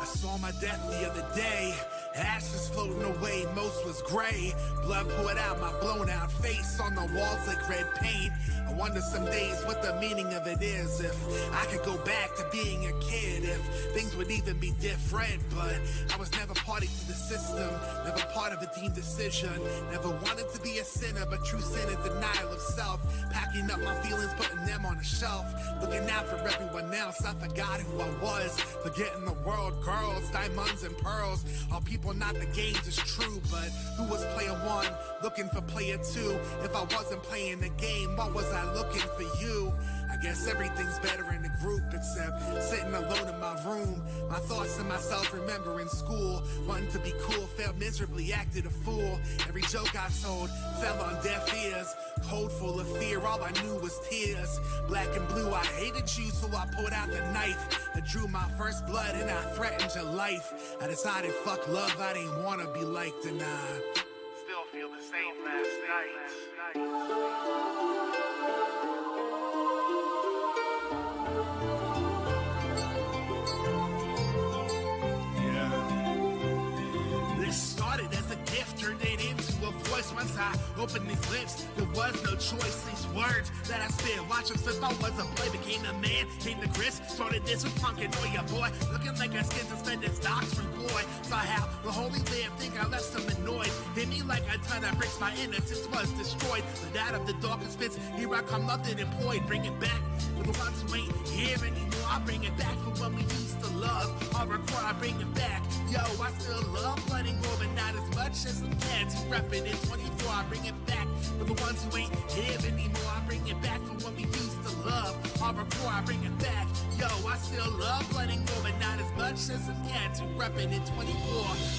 I saw my death the other day. Ashes floating away, most was gray. Blood poured out my blown out face on the walls like red paint. I wonder some days what the meaning of it is. If I could go back to being a kid, if things would even be different. But I was never party to the system, never part of a team decision. Never wanted to be a sinner, but true sin is denial of self. Packing up my feelings, putting them on a shelf. Looking out for everyone else, I forgot who I was. Forgetting the world, girls, diamonds and pearls. All people, not the games, is true. But who was player one, looking for player two? If I wasn't playing the game, what was I looking for you? I guess everything's better in a group except sitting alone in my room. My thoughts to myself, remembering school. Wanting to be cool, failed miserably, acted a fool. Every joke I told fell on deaf ears. Cold full of fear, all I knew was tears. Black and blue, I hated you, so I pulled out the knife. I drew my first blood and I threatened your life. I decided fuck love, I didn't wanna be liked, and I still feel the same last night. This started as a gift, turned it into a voice. Once I opened these lips, there was no choice. These words that I spit, watch them slip. I was a boy, became a man, came to Chris. Started this with punk and oh yeah, boy. Looking like a skin suspended stocks from boy. Saw how the holy land think I left some annoyed. Hit me like a ton of bricks, my innocence was destroyed. But out of the darkest pits, here I come, nothing employed. Bring it back for the ones who ain't here anymore. I bring it back for when we used to love. I record, I bring it back. Yo, I still love blood and gore, but not as much as some cats who reppin' in 24. I bring it back for the ones who ain't here anymore. I bring it back for when we used to love. I record, I bring it back. Yo, I still love blood and gore, but not as much as some cats who reppin' in 24.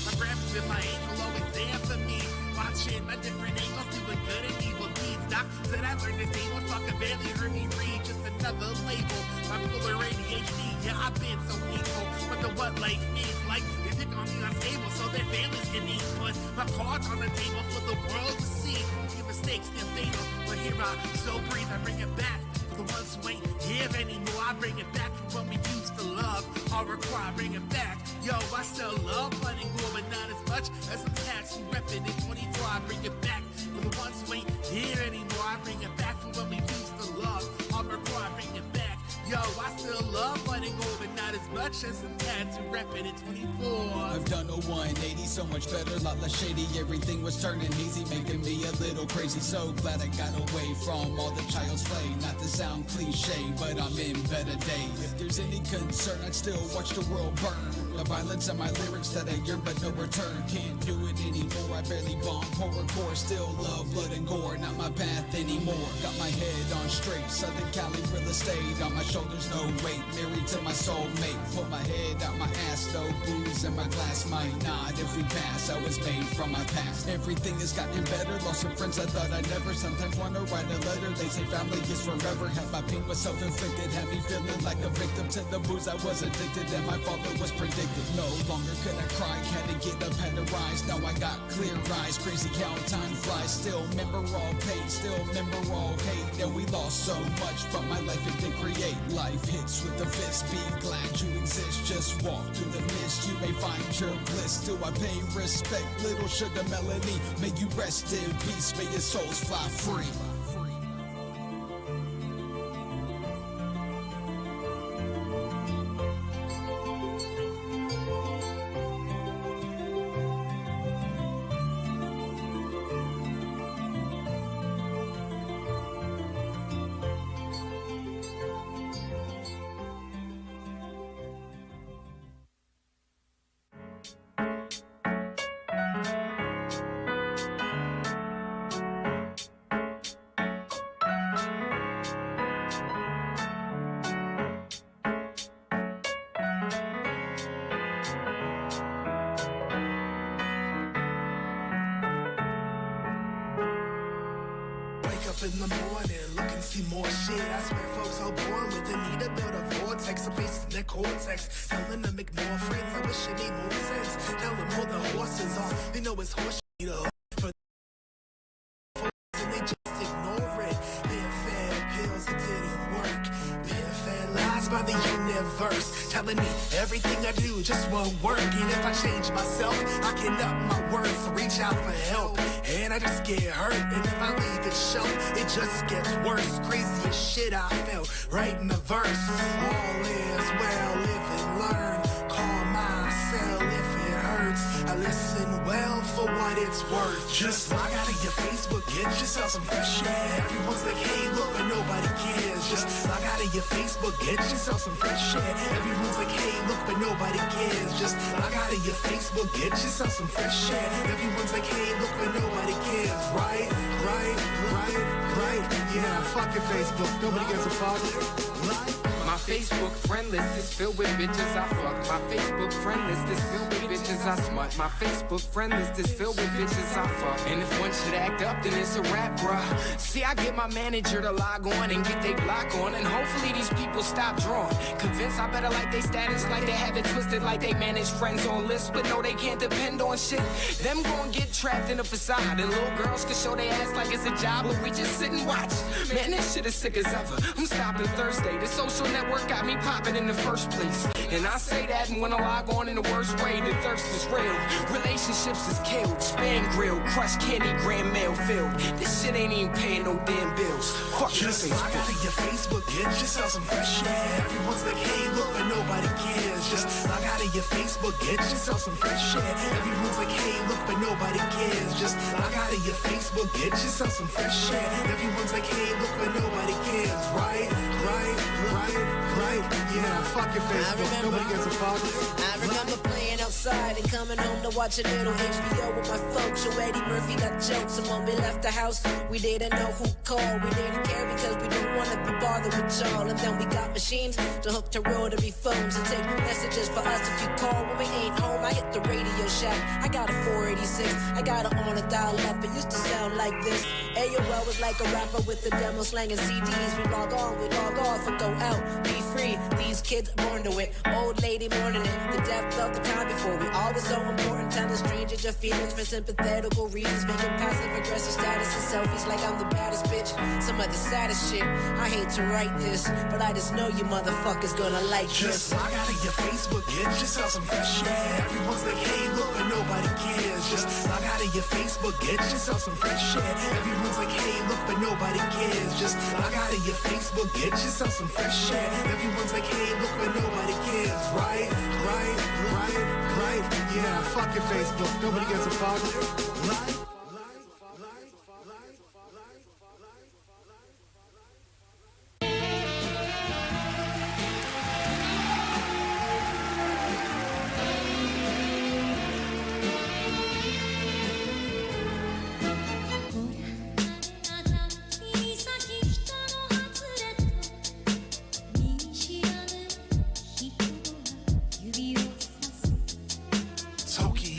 My grandpa's been my angel, always there for me. Watching my different angles, doing good and evil deeds. Doc said I learned this name, fucking barely heard me read. Just another label. Bipolar ADHD, yeah, I've been so hateful. Wonder what life means like. They pick on me unstable so their families can eat. Put my cards on the table for the world to see. A few mistakes, they're fatal. But here I still breathe, I bring it back. For the ones who ain't here anymore, I bring it back from when we used to love. Horror cry, bring it back. Yo, I still love blood and gore, but not as much as some cats who reppin' in 24. I bring it back. For the ones who ain't here anymore, I bring it back from when we used to love. Horror cry, bring it back. Yo, I still love blood and gore, but not as much as some cats who reppin' in 24. I've done a 180, so much better, lot less shady. Everything was turning easy, making me a little crazy. So glad I got away from all the child's play. Not to sound cliche, but I'm in better days. If there's any concern, I'd still watch the world burn. The violence in my lyrics that I yearn, but no return. Can't do it anymore, I barely bomb. Horrorcore, still love blood and gore, not my path anymore. Got my head on straight, Southern Cali real estate on my shoulders, no weight. Married to my soulmate, pull my head out my ass fast. No booze in my glass, might nod every pass. I was made from my past. Everything has gotten better. Lost some friends I thought I'd never. Sometimes wanna write a letter. They say family is forever. Had my pain was self-inflicted. Had me feeling like a victim to the booze. I was addicted and my father was predicted. No longer could I cry. Had to get up, had to rise. Now I got clear eyes. Crazy how time flies. Still remember all pain. Still remember all hate. And we lost so much from my life it did create. Life hits with the fist. Be glad you exist. Just walk through the mist. You may find your bliss. Do I pay respect? Little sugar melody. May you rest in peace. May your souls fly free. In the morning, look and see more shit. I swear folks are born with the need to build a vortex, a base in their cortex. Telling them make more friends, I wish it made more sense. Tell them all the horses are, they know it's horse shit up. For and they just ignore it. Being fed pills, it didn't work. Being fed lies by the universe. Telling me everything I do just won't work. And if I change myself, I can up my worth. Reach out for help. And I just get hurt, and if I leave it shelf, it just gets worse. Crazy as shit I felt, right in the verse. All is well, live and learn. Call my cell if it hurts. I listen well for what it's worth. Just log out of your Facebook, get yourself some fresh air. Everyone's like, hey, look, but nobody cares. Just log out of your Facebook, get yourself some fresh air. Everyone's like, hey, look, but nobody cares. Just log out of your Facebook, get yourself some fresh air. Everyone's like, hey, look, but nobody cares. Right. Yeah, fuck your Facebook. Nobody gives a fuck. Right. My Facebook friend list is filled with bitches I fuck. My Facebook friend list is filled with bitches I smut. My Facebook friend list is filled with bitches I fuck. And if one should act up, then it's a rap, bruh. See, I get my manager to log on and get they block on, and hopefully these people stop drawing. Convinced I better like they status, like they have it twisted, like they manage friends on lists, but no, they can't depend on shit. Them gon' get trapped in a facade, and little girls can show their ass like it's a job, but we just sit and watch. Man, this shit is sick as ever. I'm stopping Thursday. The social network got me popping in the first place. And I say that and when I log on in the worst way, the thirst is real. Relationships is killed, spam grilled, crushed candy, grand mail filled. This shit ain't even paying no damn bills. Fuck your Just Facebook. log out of your Facebook, get yourself some fresh air. Everyone's like, hey, look, but nobody cares. Just log out of your Facebook, get yourself some fresh air. Everyone's like, hey, look, but nobody cares. Just log out of your Facebook, get yourself some fresh air. Everyone's like, hey, look, but nobody cares. Right. Yeah, fuck your Facebook. Nobody gives a fuck. I remember playing outside and coming home to watch a little HBO with my folks. So Eddie Murphy got jokes, and when we left the house, we didn't know who called. We didn't care because we didn't want to be bothered with y'all. And then we got machines to hook to rotary phones and take messages for us if you call. When we ain't home, I hit the Radio Shack. I got a 486, I got it on a dial up. It used to sound like this. AOL was like a rapper with the demo slanging CDs. We log on, we log off, and go out, be free. These kids born to it, old lady mourning it. The depth of the time before we all was so important. Telling strangers your feelings for sympathetical reasons. Making passive aggressive status and selfies like I'm the baddest bitch. Some of the saddest shit. I hate to write this, but I just know you motherfuckers gonna like this. Just log out of your Facebook, get yourself some fresh air. Everyone's like, hey, look, but nobody cares. Just log out of your Facebook, get yourself some fresh air. Everyone's like, hey, look, but nobody cares. Just log out of your Facebook, get yourself some fresh air. Everyone's like, hey, look, but nobody cares. Right. Yeah, fuck your Facebook. Nobody gives a fuck. Right.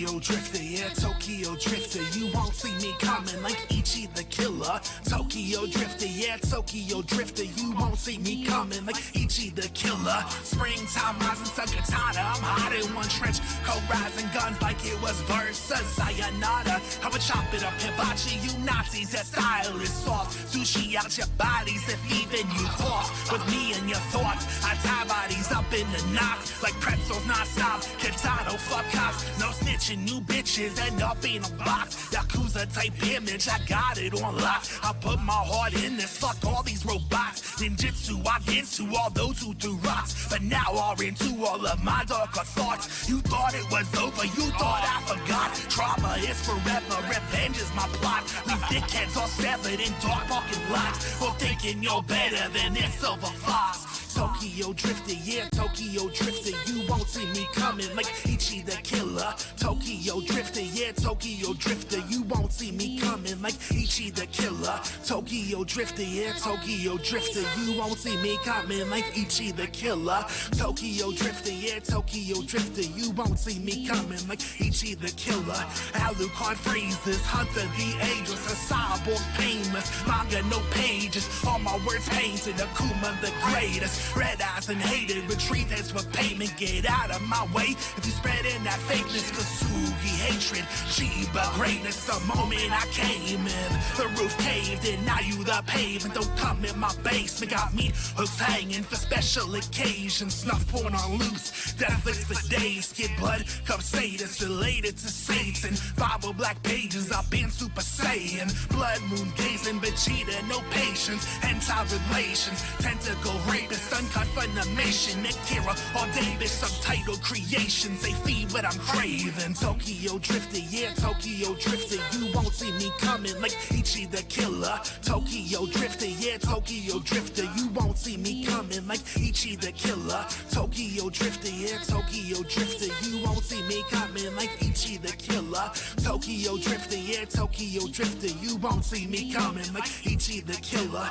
Tokyo Drifter, yeah, Tokyo Drifter. You won't see me coming like Ichi the Killer. Tokyo Drifter, yeah, Tokyo Drifter. You won't see me coming like Ichi the Killer. Springtime rising sun katana. I'm hot in one trench coat, rising guns like it was versus sayonara. I would chop it up, hibachi, you Nazis. That style is soft. Sushi out your bodies if even you cough. With me and your thoughts, I tie bodies up in the knots like pretzels non-stop. Katano, fuck cops, no snitching, new bitches end up in a box. Yakuza type image, I got it on lock. I put my heart in this, fuck all these robots. Ninjutsu, I get to all those who do rocks, but now are into all of my darker thoughts. You thought it was over, you thought I forgot. Trauma is forever, revenge is my plot. Leave dickheads all severed in dark parking lots for thinking you're better than this silver fox. Tokyo Drifter, yeah, Tokyo Drifter. You won't see me coming like Ichi the Killer. Tokyo Drifter, yeah, Tokyo Drifter. You won't see me coming like Ichi the Killer. Tokyo Drifter, yeah, Tokyo Drifter. You won't see me coming like Ichi the Killer. Tokyo Drifter, yeah, Tokyo Drifter. You won't see me coming like Ichi the Killer. Alucard phrases, Hunter the Ageless, a cyborg painless, manga no pages. All my words painted, Akuma the greatest. Red eyes and hated, retreat as for payment. Get out of my way if you spreading that fakeness. Kasugi hatred, Chiba greatness. The moment I came in, the roof caved in. Now you the pavement, don't come in my basement. Got me hooks hanging for special occasions. Snuff porn on loose, Netflix for days. Skid blood, cup sadist, related to Satan. Bible black pages, I've been Super Saiyan. Blood moon gazing, Vegeta, no patience. Anti-relations, tentacle rapist. Uncut Funimation, Akira, all Davis, subtitled creations. They feed what I'm craving. Tokyo Drifter, yeah, Tokyo Drifter. You won't see me coming like Ichi the Killer. Tokyo Drifter, yeah, Tokyo Drifter. You won't see me coming like Ichi the Killer. Tokyo Drifter, yeah, Tokyo Drifter. You won't see me coming like Ichi the Killer. Tokyo Drifter, yeah, Tokyo Drifter. You won't see me coming like Ichi the Killer.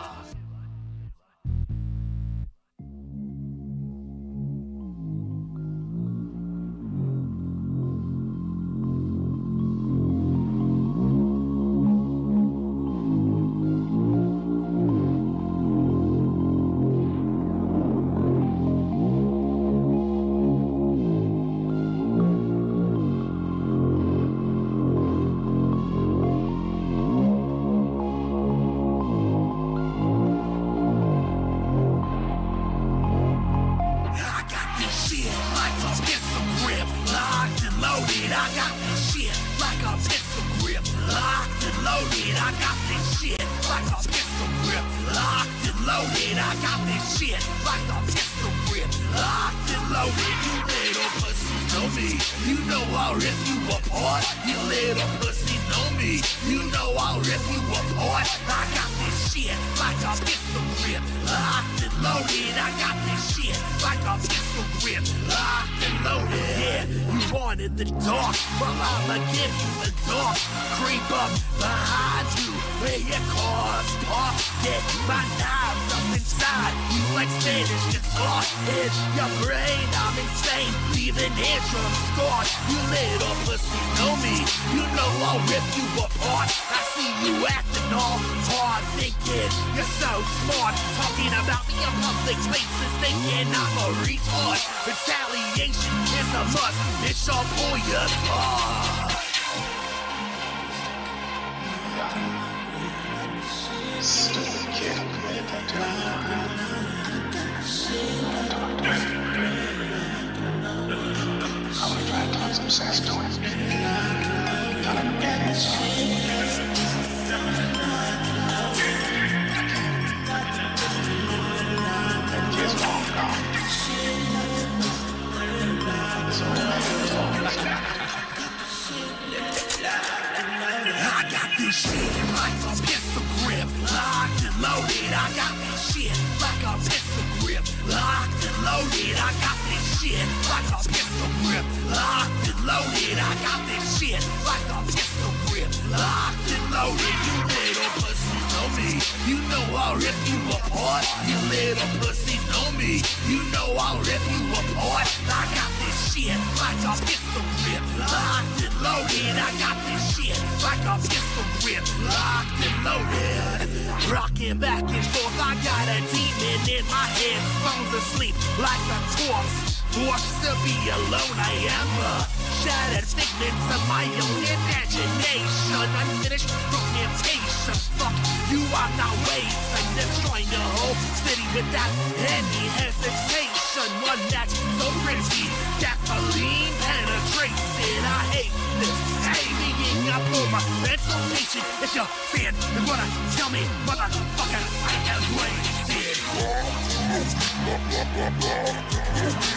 loaded. I got this shit like a pistol grip, locked and loaded. Rocking back and forth, I got a demon in my head. Phone's asleep like a corpse. Forced to be alone, I am a shattered figment of my own imagination. Unfinished from impatience. Fuck you, I'm not waiting. Destroying the whole city without any hesitation. One that's so crazy, gasoline penetrates it. I hate this. Hey, being up for my mental patient. If you're fan, then what I tell me, motherfucker, I am wasted.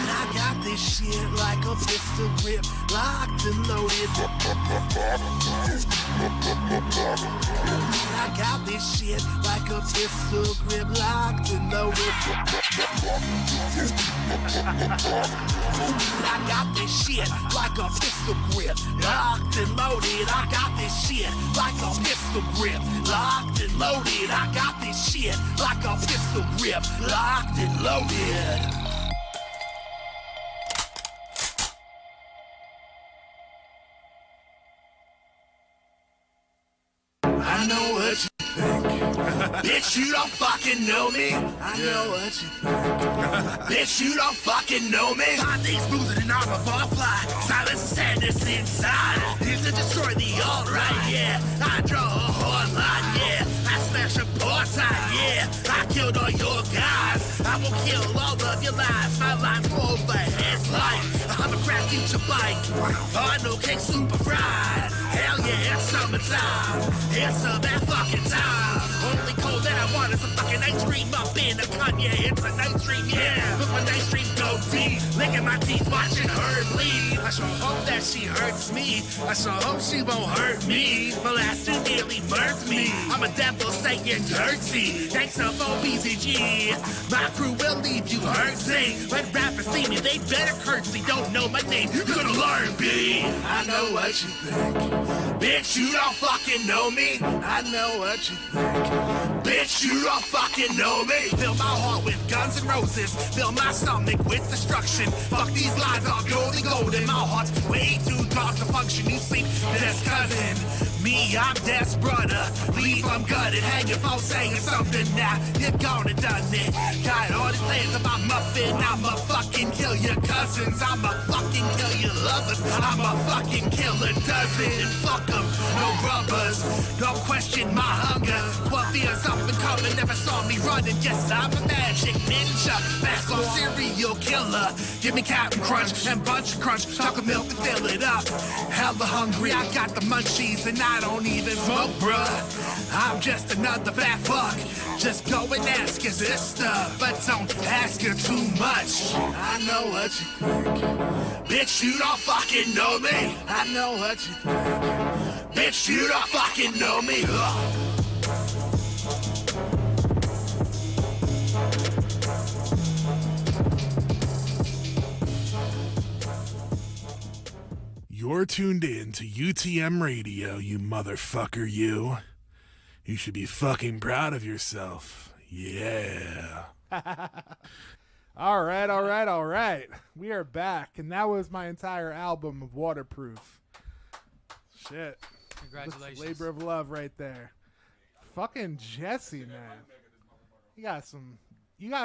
I got this shit like a pistol grip, locked and loaded. I got this shit like a pistol grip, locked and loaded. I got this shit like a pistol grip, locked and loaded. I got this shit like a pistol grip, locked and loaded. I got this shit like a pistol grip, locked and loaded. I know what you think. Bitch, you don't fucking know me. I know what you think. Bitch, you don't fucking know me. Find things smoother than armor butterfly. Silence and sadness inside. Is to destroy the alt-right, yeah. I draw a hard line, yeah. I smash a portite, yeah. I killed all your guys. I will kill all of your lives. My life for overhead's life. I'm a crap future bike. Oh, no cake super fried. Hell yeah, it's summertime. It's a bad fucking time. Only cold that I want is a fucking ice cream up in a cup. Yeah, it's a nice dream, yeah. With my nice dream go deep. Licking my teeth, watching her bleed. I sure hope that she hurts me. I sure hope she won't hurt me. My last two nearly birthed me. I'm a devil saying dirty. Thanks to BZG. My crew will leave you hurting. When rappers see me, they better curtsy. Don't know my name, you're gonna learn, B. I know what you think. Bitch, you don't fucking know me. I know what you think. Bitch, you don't fucking know me. Fill my heart with guns and roses. Fill my stomach with destruction. Fuck these lies, I'm purely golden. My heart's way too dark to function. You sleep, that's cousin. Me, I'm Death's brother. Leave, I'm gutted. Hanging for saying something now. You're gonna done it. Got all these plans about muffin. I'ma fucking kill your cousins. I'ma fucking kill your lovers. I'ma fucking kill a dozen. And fuck them, no rubbers. Don't question my hunger. 12 years up and coming, never saw me running. Yes, I'm a magic ninja. Fast on serial killer. Give me Captain Crunch and Bunch of Crunch. Chocolate milk to fill it up. Hella hungry, I got the munchies and I don't even smoke, bruh. I'm just another fat fuck. Just go and ask your sister, but don't ask her too much. I know what you think. Bitch, you don't fucking know me. I know what you think. Bitch, you don't fucking know me. You're tuned in to UTM Radio, you motherfucker, you. You should be fucking proud of yourself. Yeah. All right. We are back, and that was my entire album of Waterproof. Shit. Congratulations. That's labor of love right there. Fucking Jesse, man. You got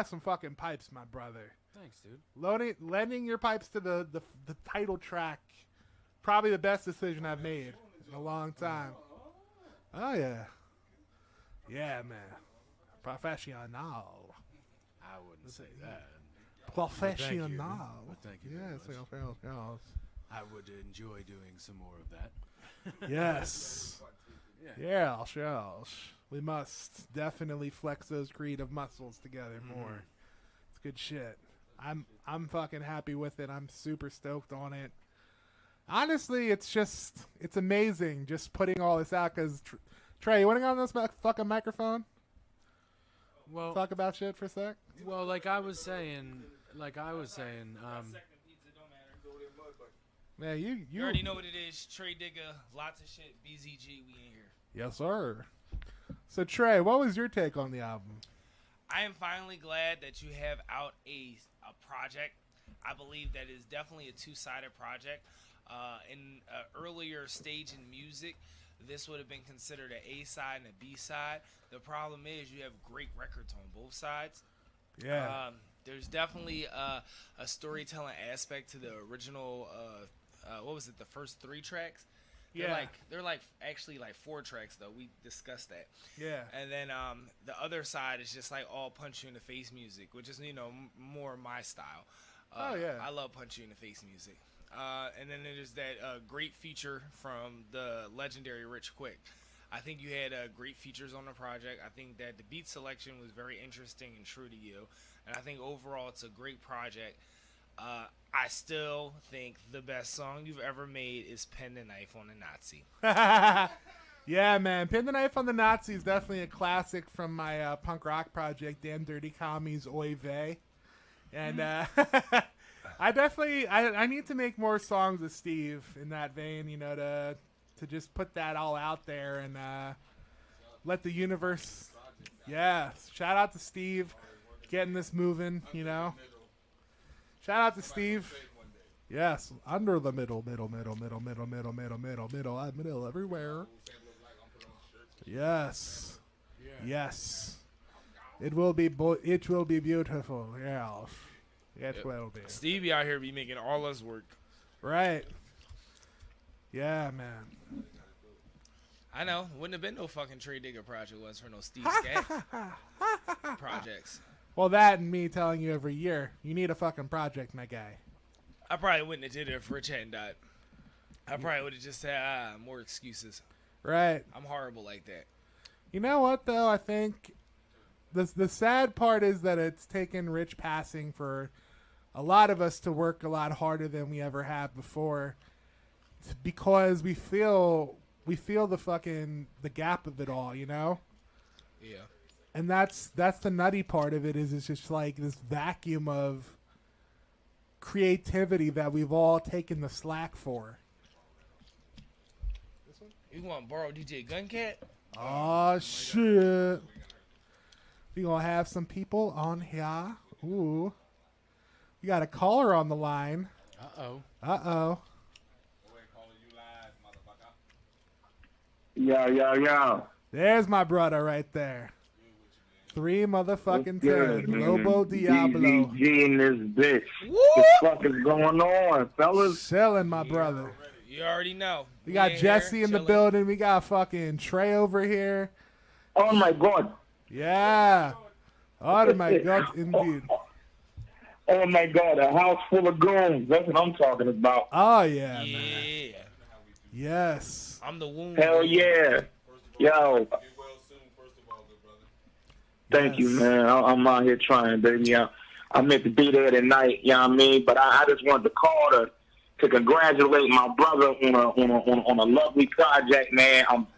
some fucking pipes, my brother. Thanks, dude. Lending your pipes to the title track. Probably the best decision I've made in a long time. Oh, yeah. Yeah, man. Professional. I wouldn't say that. Professional. But thank you. Yes. I would enjoy doing some more of that. Yes. Yeah. We must definitely flex those creative muscles together more. It's good shit. I'm fucking happy with it. I'm super stoked on it. Honestly, it's amazing just putting all this out because, Trey, you want to go on this fucking microphone? Well, talk about shit for a sec? Well, like I was saying, man, you already know what it is. Trey Digger, lots of shit, BZG, we in here. Yes, sir. So, Trey, what was your take on the album? I am finally glad that you have out a project. I believe that is definitely a two-sided project. In an earlier stage in music, this would have been considered an A side and a B side. The problem is you have great records on both sides. Yeah. There's definitely a storytelling aspect to the original. What was it? The first 3 tracks. They're actually 4 tracks though. We discussed that. Yeah. And then the other side is just like all punch you in the face music, which is more my style. I love punch you in the face music. And then there's that great feature from the legendary Rich Quick. I think you had great features on the project. I think that the beat selection was very interesting and true to you. And I think overall it's a great project. I still think the best song you've ever made is Pin the Knife on the Nazi. Yeah, man. Pin the Knife on the Nazi is definitely a classic from my punk rock project, Damn Dirty Commies, Oy Vey. And I need to make more songs with Steve in that vein, to just put that all out there and let the universe. Yeah, shout out to Steve getting this moving, Shout out to Steve. Yes, under the middle everywhere. Yes. Yes. It will be beautiful. Yes. It will be. Stevie out here be making all us work. Right. Yeah, man. I know. Wouldn't have been no fucking Trey Digger project was for no Steve Scat projects. Well, that and me telling you every year, you need a fucking project, my guy. I probably wouldn't have did it if Rich hadn't died. I probably would have just said, more excuses. Right. I'm horrible like that. You know what, though? I think the sad part is that it's taken Rich passing for a lot of us to work a lot harder than we ever have before, because we feel the gap of it all, Yeah. And that's the nutty part of it, is it's just like this vacuum of creativity that we've all taken the slack for. This one? You want to borrow DJ Guncat? Oh shit. We gonna have some people on here. Ooh. We got a caller on the line. Uh-oh. Yo. There's my brother right there. 3 motherfucking times. Lobo Diablo. DDG in this bitch. What the fuck is going on, fellas? Selling, my brother. You already know. We got Jesse in the building. We got fucking Trey over here. Oh my god. Yeah. Oh my god, indeed. Oh my god, a house full of goons. That's what I'm talking about. Oh yeah, man. Yes. I'm the wound. Hell yeah. Yo. Thank you, man. I'm out here trying, baby. I meant to be there tonight, you know what I mean? But I just wanted to call to congratulate my brother on a lovely project, man. I'm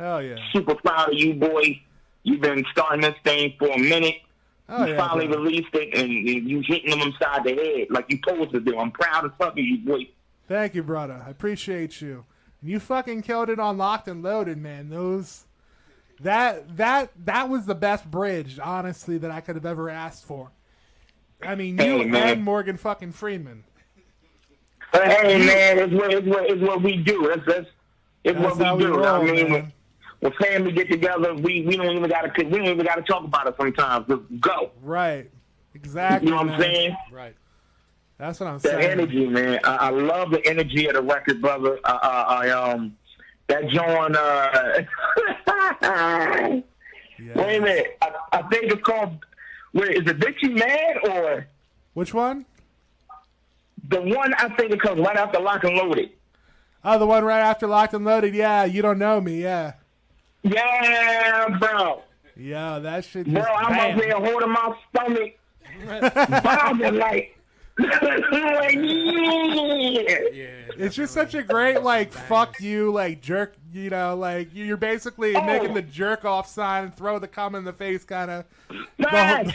super proud of you, boy. You've been starting this thing for a minute. You finally released it, and you hitting them inside the head like you supposed to do. I'm proud as fuck of you, boy. Thank you, brother. I appreciate you. And you fucking killed it on Locked and Loaded, man. That was the best bridge, honestly, that I could have ever asked for. I mean, you and Morgan fucking Freeman. Hey, man, it's what we do. It's what we do. I mean, when family get together, we don't even gotta talk about it sometimes. Just go. Right. Exactly. You know what I'm saying? Right. That's what I'm saying. The saying. energy, man. I love the energy of the record, brother. That joint. Wait a minute. I think it's called. Wait, is it Dixie Man or which one? The one I think it comes right after Lock and Loaded. Oh, the one right after Locked and Loaded. Yeah, You Don't Know Me. Yeah. Yeah, bro. Yeah, that shit. Bro, I'm up there holding my stomach, bobbing like. It's just such a great fuck you jerk, you're basically making the jerk off sign and throw the cum in the face kind of that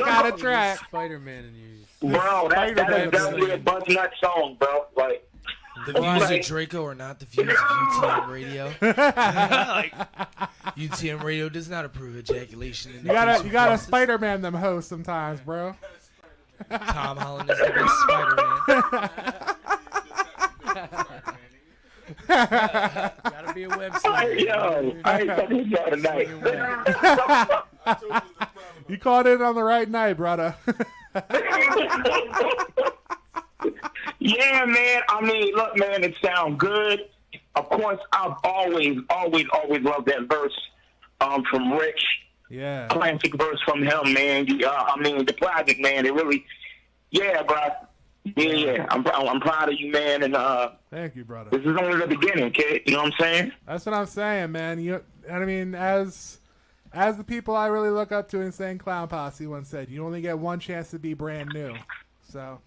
kind of track. Spider-Man and you, bro. That's definitely a buzz nut song, bro. Like the views of Draco are not the views of UTM Radio. UTM Radio does not approve ejaculation. You gotta Spider-Man them hosts sometimes, bro. Tom Holland is the best Spider-Man. Gotta be a web slinger. Yo, I ain't fucking with y'all tonight. You called in on the right night, brother. Yeah, man. I mean, look, man, it sounds good. Of course, I've always loved that verse from Rich. Yeah. Classic verse from him, man. I mean, the project, man. It really, yeah, bro. Yeah. I'm proud of you, man. And thank you, brother. This is only the beginning, kid. You know what I'm saying? That's what I'm saying, man. I mean, as the people I really look up to, Insane Clown Posse once said, you only get one chance to be brand new. So,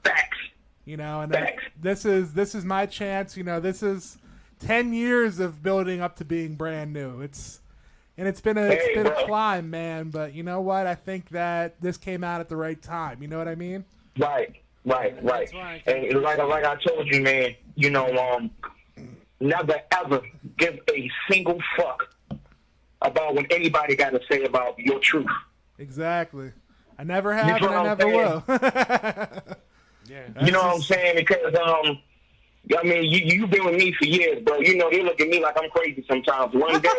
facts. You know, and this is my chance. You know, this is 10 years of building up to being brand new. It's been a climb, man. But you know what? I think that this came out at the right time. You know what I mean? Right. And like I told you, man. You know, never ever give a single fuck about what anybody got to say about your truth. Exactly. I never have, and I never will. Yeah. You know what I'm saying? Because I mean, you've been with me for years, bro. You know, they look at me like I'm crazy sometimes. One day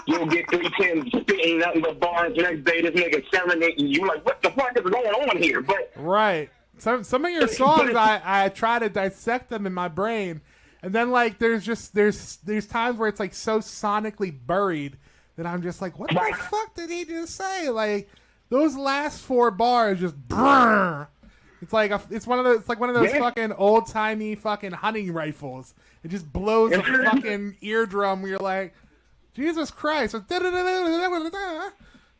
you'll get 310 spitting nothing but bars. Next day this nigga serenading you. Like, what the fuck is going on here? But right. Some of your songs, I try to dissect them in my brain, and then like there's times where it's like so sonically buried that I'm just like, what the fuck did he just say? Like those last 4 bars just brrr. It's like one of those fucking old timey fucking hunting rifles. It just blows a fucking eardrum. Where you're like, Jesus Christ!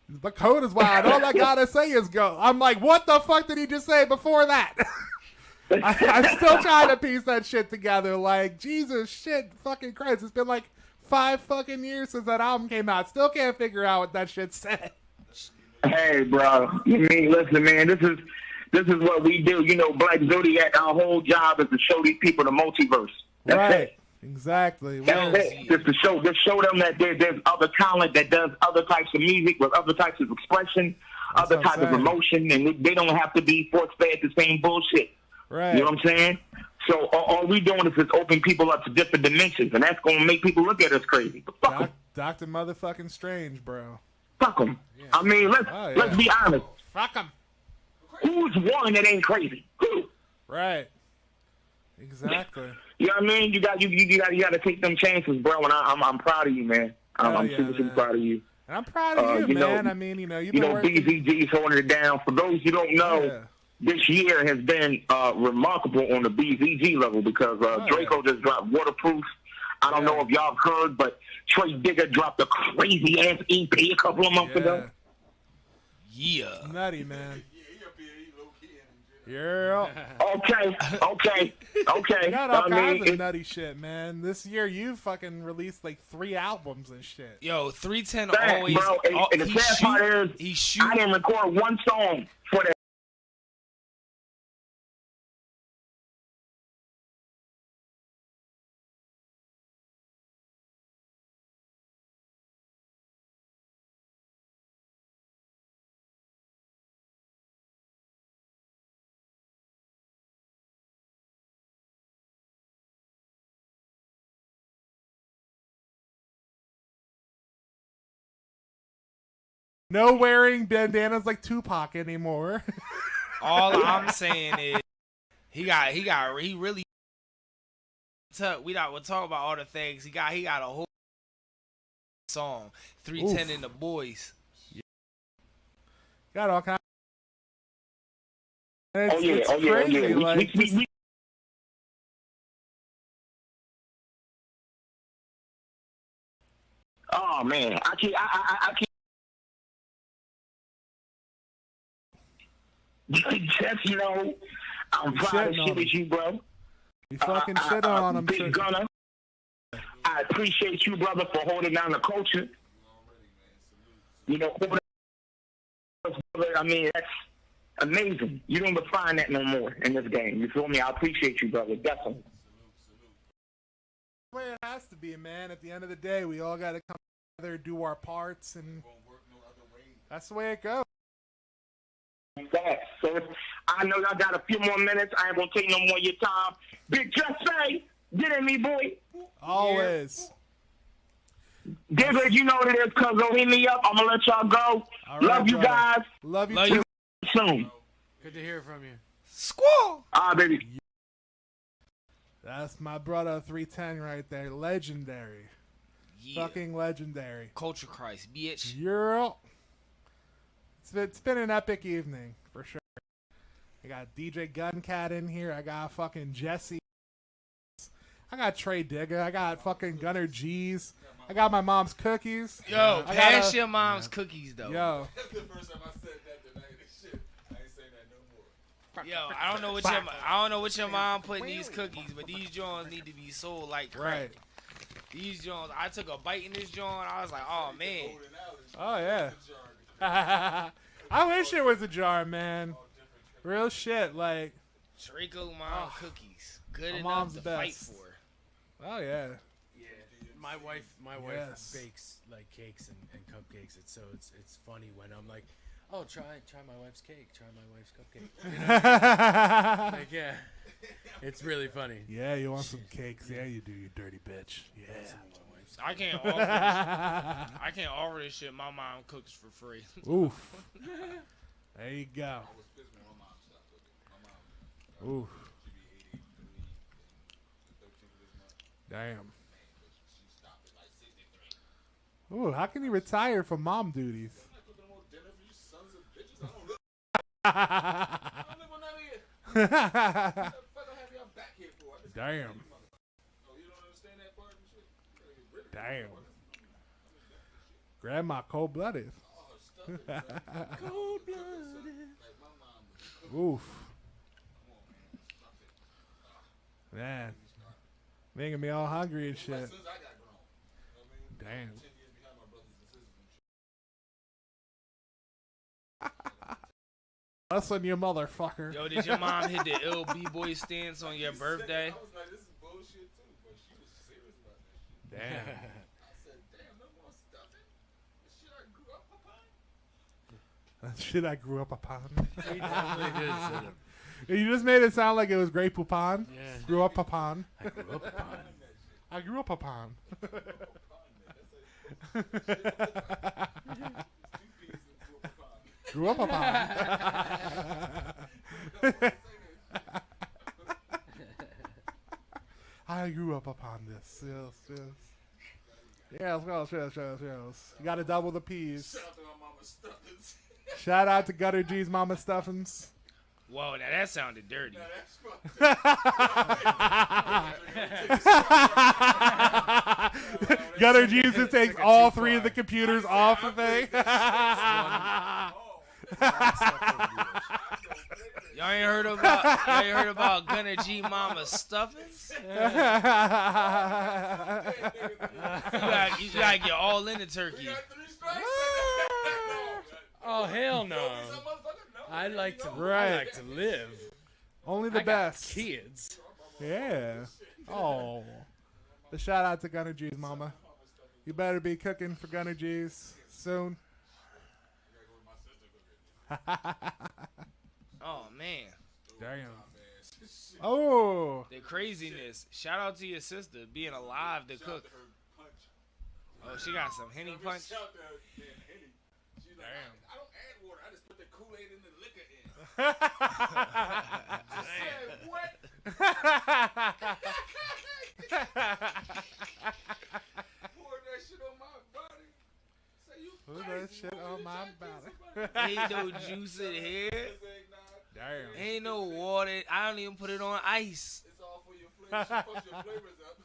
The code is wild. All I gotta say is go. I'm like, what the fuck did he just say before that? I'm still trying to piece that shit together. Like, Jesus shit, fucking Christ! It's been like 5 fucking years since that album came out. Still can't figure out what that shit said. Hey, bro. I mean, listen, man. This is what we do. You know, Black Zodiac, our whole job is to show these people the multiverse. That's it. Exactly. That's it. Just show them that there's other talent that does other types of music with other types of expression, other types of emotion, and they don't have to be force-fed the same bullshit. Right. You know what I'm saying? So all we doing is just open people up to different dimensions, and that's going to make people look at us crazy. But fuck them. Dr. Motherfucking Strange, bro. Fuck them. Yeah. I mean, let's be honest. Fuck them. Who's one that ain't crazy? Who? Right. Exactly. You know what I mean? You got to take them chances, bro. And I'm proud of you, man. I'm super proud of you. And I'm proud of you, man. I mean, you've been working. BZG's holding it down. For those you don't know, this year has been remarkable on the BZG level because Draco just dropped Waterproof. I don't know if y'all heard, but Trey Digger dropped a crazy ass EP a couple of months ago. Yeah. Nutty, man. Yeah. Okay. Got all kinds of nutty shit, man. This year you fucking released like 3 albums and shit. Yo, 310 always. Bro, and the sad part is, I didn't record one song for that. No wearing bandanas like Tupac anymore. All I'm saying is he really. We'll talk about all the things he got. He got a whole song, 310 and the Boys. Yeah. Got all kinds. It's crazy. Like, oh man, I can't. Just know, I'm proud of shit with you, bro. You fucking shit on him, Big Gunner. I appreciate you, brother, for holding down the culture. You know, I mean, that's amazing. You don't even find that no more in this game. You feel me? I appreciate you, brother. Definitely. The way it has to be, man. At the end of the day, we all got to come together, do our parts, and that's the way it goes. So I know y'all got a few more minutes. I ain't gonna take no more of your time. Big Just Say, Get at me, boy. Always. Digger, you know what it is, cuz hit me up. I'm going to let y'all go. Right, Love you brother. guys. Love you Love too. you soon. Good to hear from you. Squall. Baby. That's my brother 310 right there. Legendary. Yeah. Fucking legendary. Culture Christ, bitch. Girl. It's been an epic evening, for sure. I got DJ Guncat in here. I got fucking Jesse. I got Trey Digger. I got fucking Gunner G's. I got my mom's cookies. Yo, I pass got your mom's cookies, though. Yo. That's the first time I said that tonight. Shit, I ain't saying that no more. Yo, I don't know what your mom put in these cookies, but these joints need to be sold like crack. Right. These joints, I took a bite in this joint. I was like, oh man. Oh, yeah. I wish it was a jar, man. Real shit, like. Draco mom cookies. Good my enough mom's to the fight best. for. Oh, yeah. Yeah, my wife Yes. bakes like cakes and cupcakes. It's funny when I'm like, oh, try my wife's cake, try my wife's cupcake. You know? Like, yeah, it's really funny. Yeah, you want some cakes? Yeah, you do, you dirty bitch. Yeah. I can't offer this shit. My mom cooks for free. Oof. There you go. Oof. Damn. Ooh, how can you retire from mom duties? Damn. Damn. Grandma cold-blooded. Cold-blooded. Oof. Man. Making me all hungry and shit. Damn. Hustling you motherfucker. Yo, did your mom hit the ill B-boy stance on your birthday? I was like, this is bullshit too, but she was serious about that shit. Damn. I said, damn, no more stuffing. The shit I grew up upon. That shit I grew up upon. He definitely did say that. You just made it sound like it was Grey Poupon. Yeah. Grew up upon. I grew up upon. I grew up upon. Grew up upon. I grew up upon this. Yes, yes. Yeah, let's go. Yes. You got to double the P's. Shout out to my mama Stuffins. Shout out to Gutter G's Mama Stuffins. Whoa, now that sounded dirty. Gutter G's just takes all three of the computers off the thing. Y'all ain't heard about Gunner G Mama Stuffins? you gotta get all in the turkey. Oh hell no! I like to live. Only the I got best. kids. Yeah. Oh. The shout out to Gunner G's mama. You better be cooking for Gunner G's soon. Oh man. Damn. Oh. The craziness. Shout out to your sister being alive to cook. Oh, she got some Henny punch. Damn. I don't add water. I just put the Kool-Aid in the liquor in. I said, what? Pour that shit on my body. Say, you Put that shit on my body. Ain't no juice in here. Damn. Ain't no water. I don't even put it on ice. It's all for your flavors. She fucks your flavors up.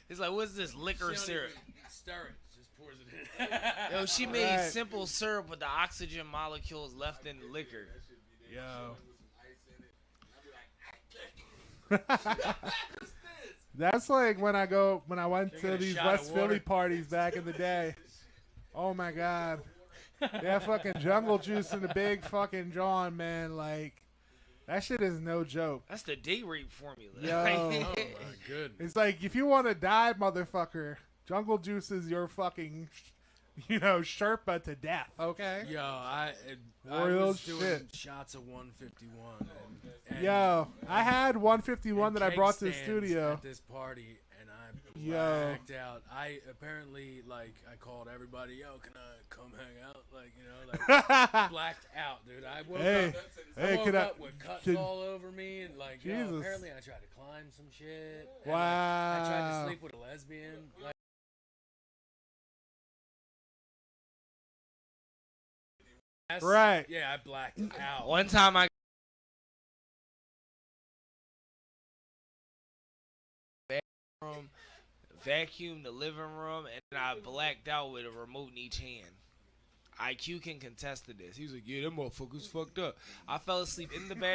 It's like, what's this liquor syrup? Stir it. Just pours it in. Yo, she made simple syrup with the oxygen molecules left in the liquor. Yo. That's like when I went to these West Philly parties back in the day. Oh my god. That fucking jungle juice in the big fucking John, man. Like, that shit is no joke. That's the date rape formula. Yo. Oh my goodness. It's like, if you want to die, motherfucker, jungle juice is your fucking Sherpa to death. Okay. Yo, I Real was doing shit. shots of 151. And Yo, I had 151 that I keg brought to the stands studio. at this party, and I Yo. blacked out. I apparently I called everybody. Yo, can I come hang out? Blacked out, dude. I woke up with cuts all over me, and apparently I tried to climb some shit. Wow. I tried to sleep with a lesbian. Right. Yeah, I blacked out. One time I vacuumed the living room, and then I blacked out with a remote in each hand. IQ can contest to this. He was like, yeah, them motherfuckers fucked up. I fell asleep in the bed.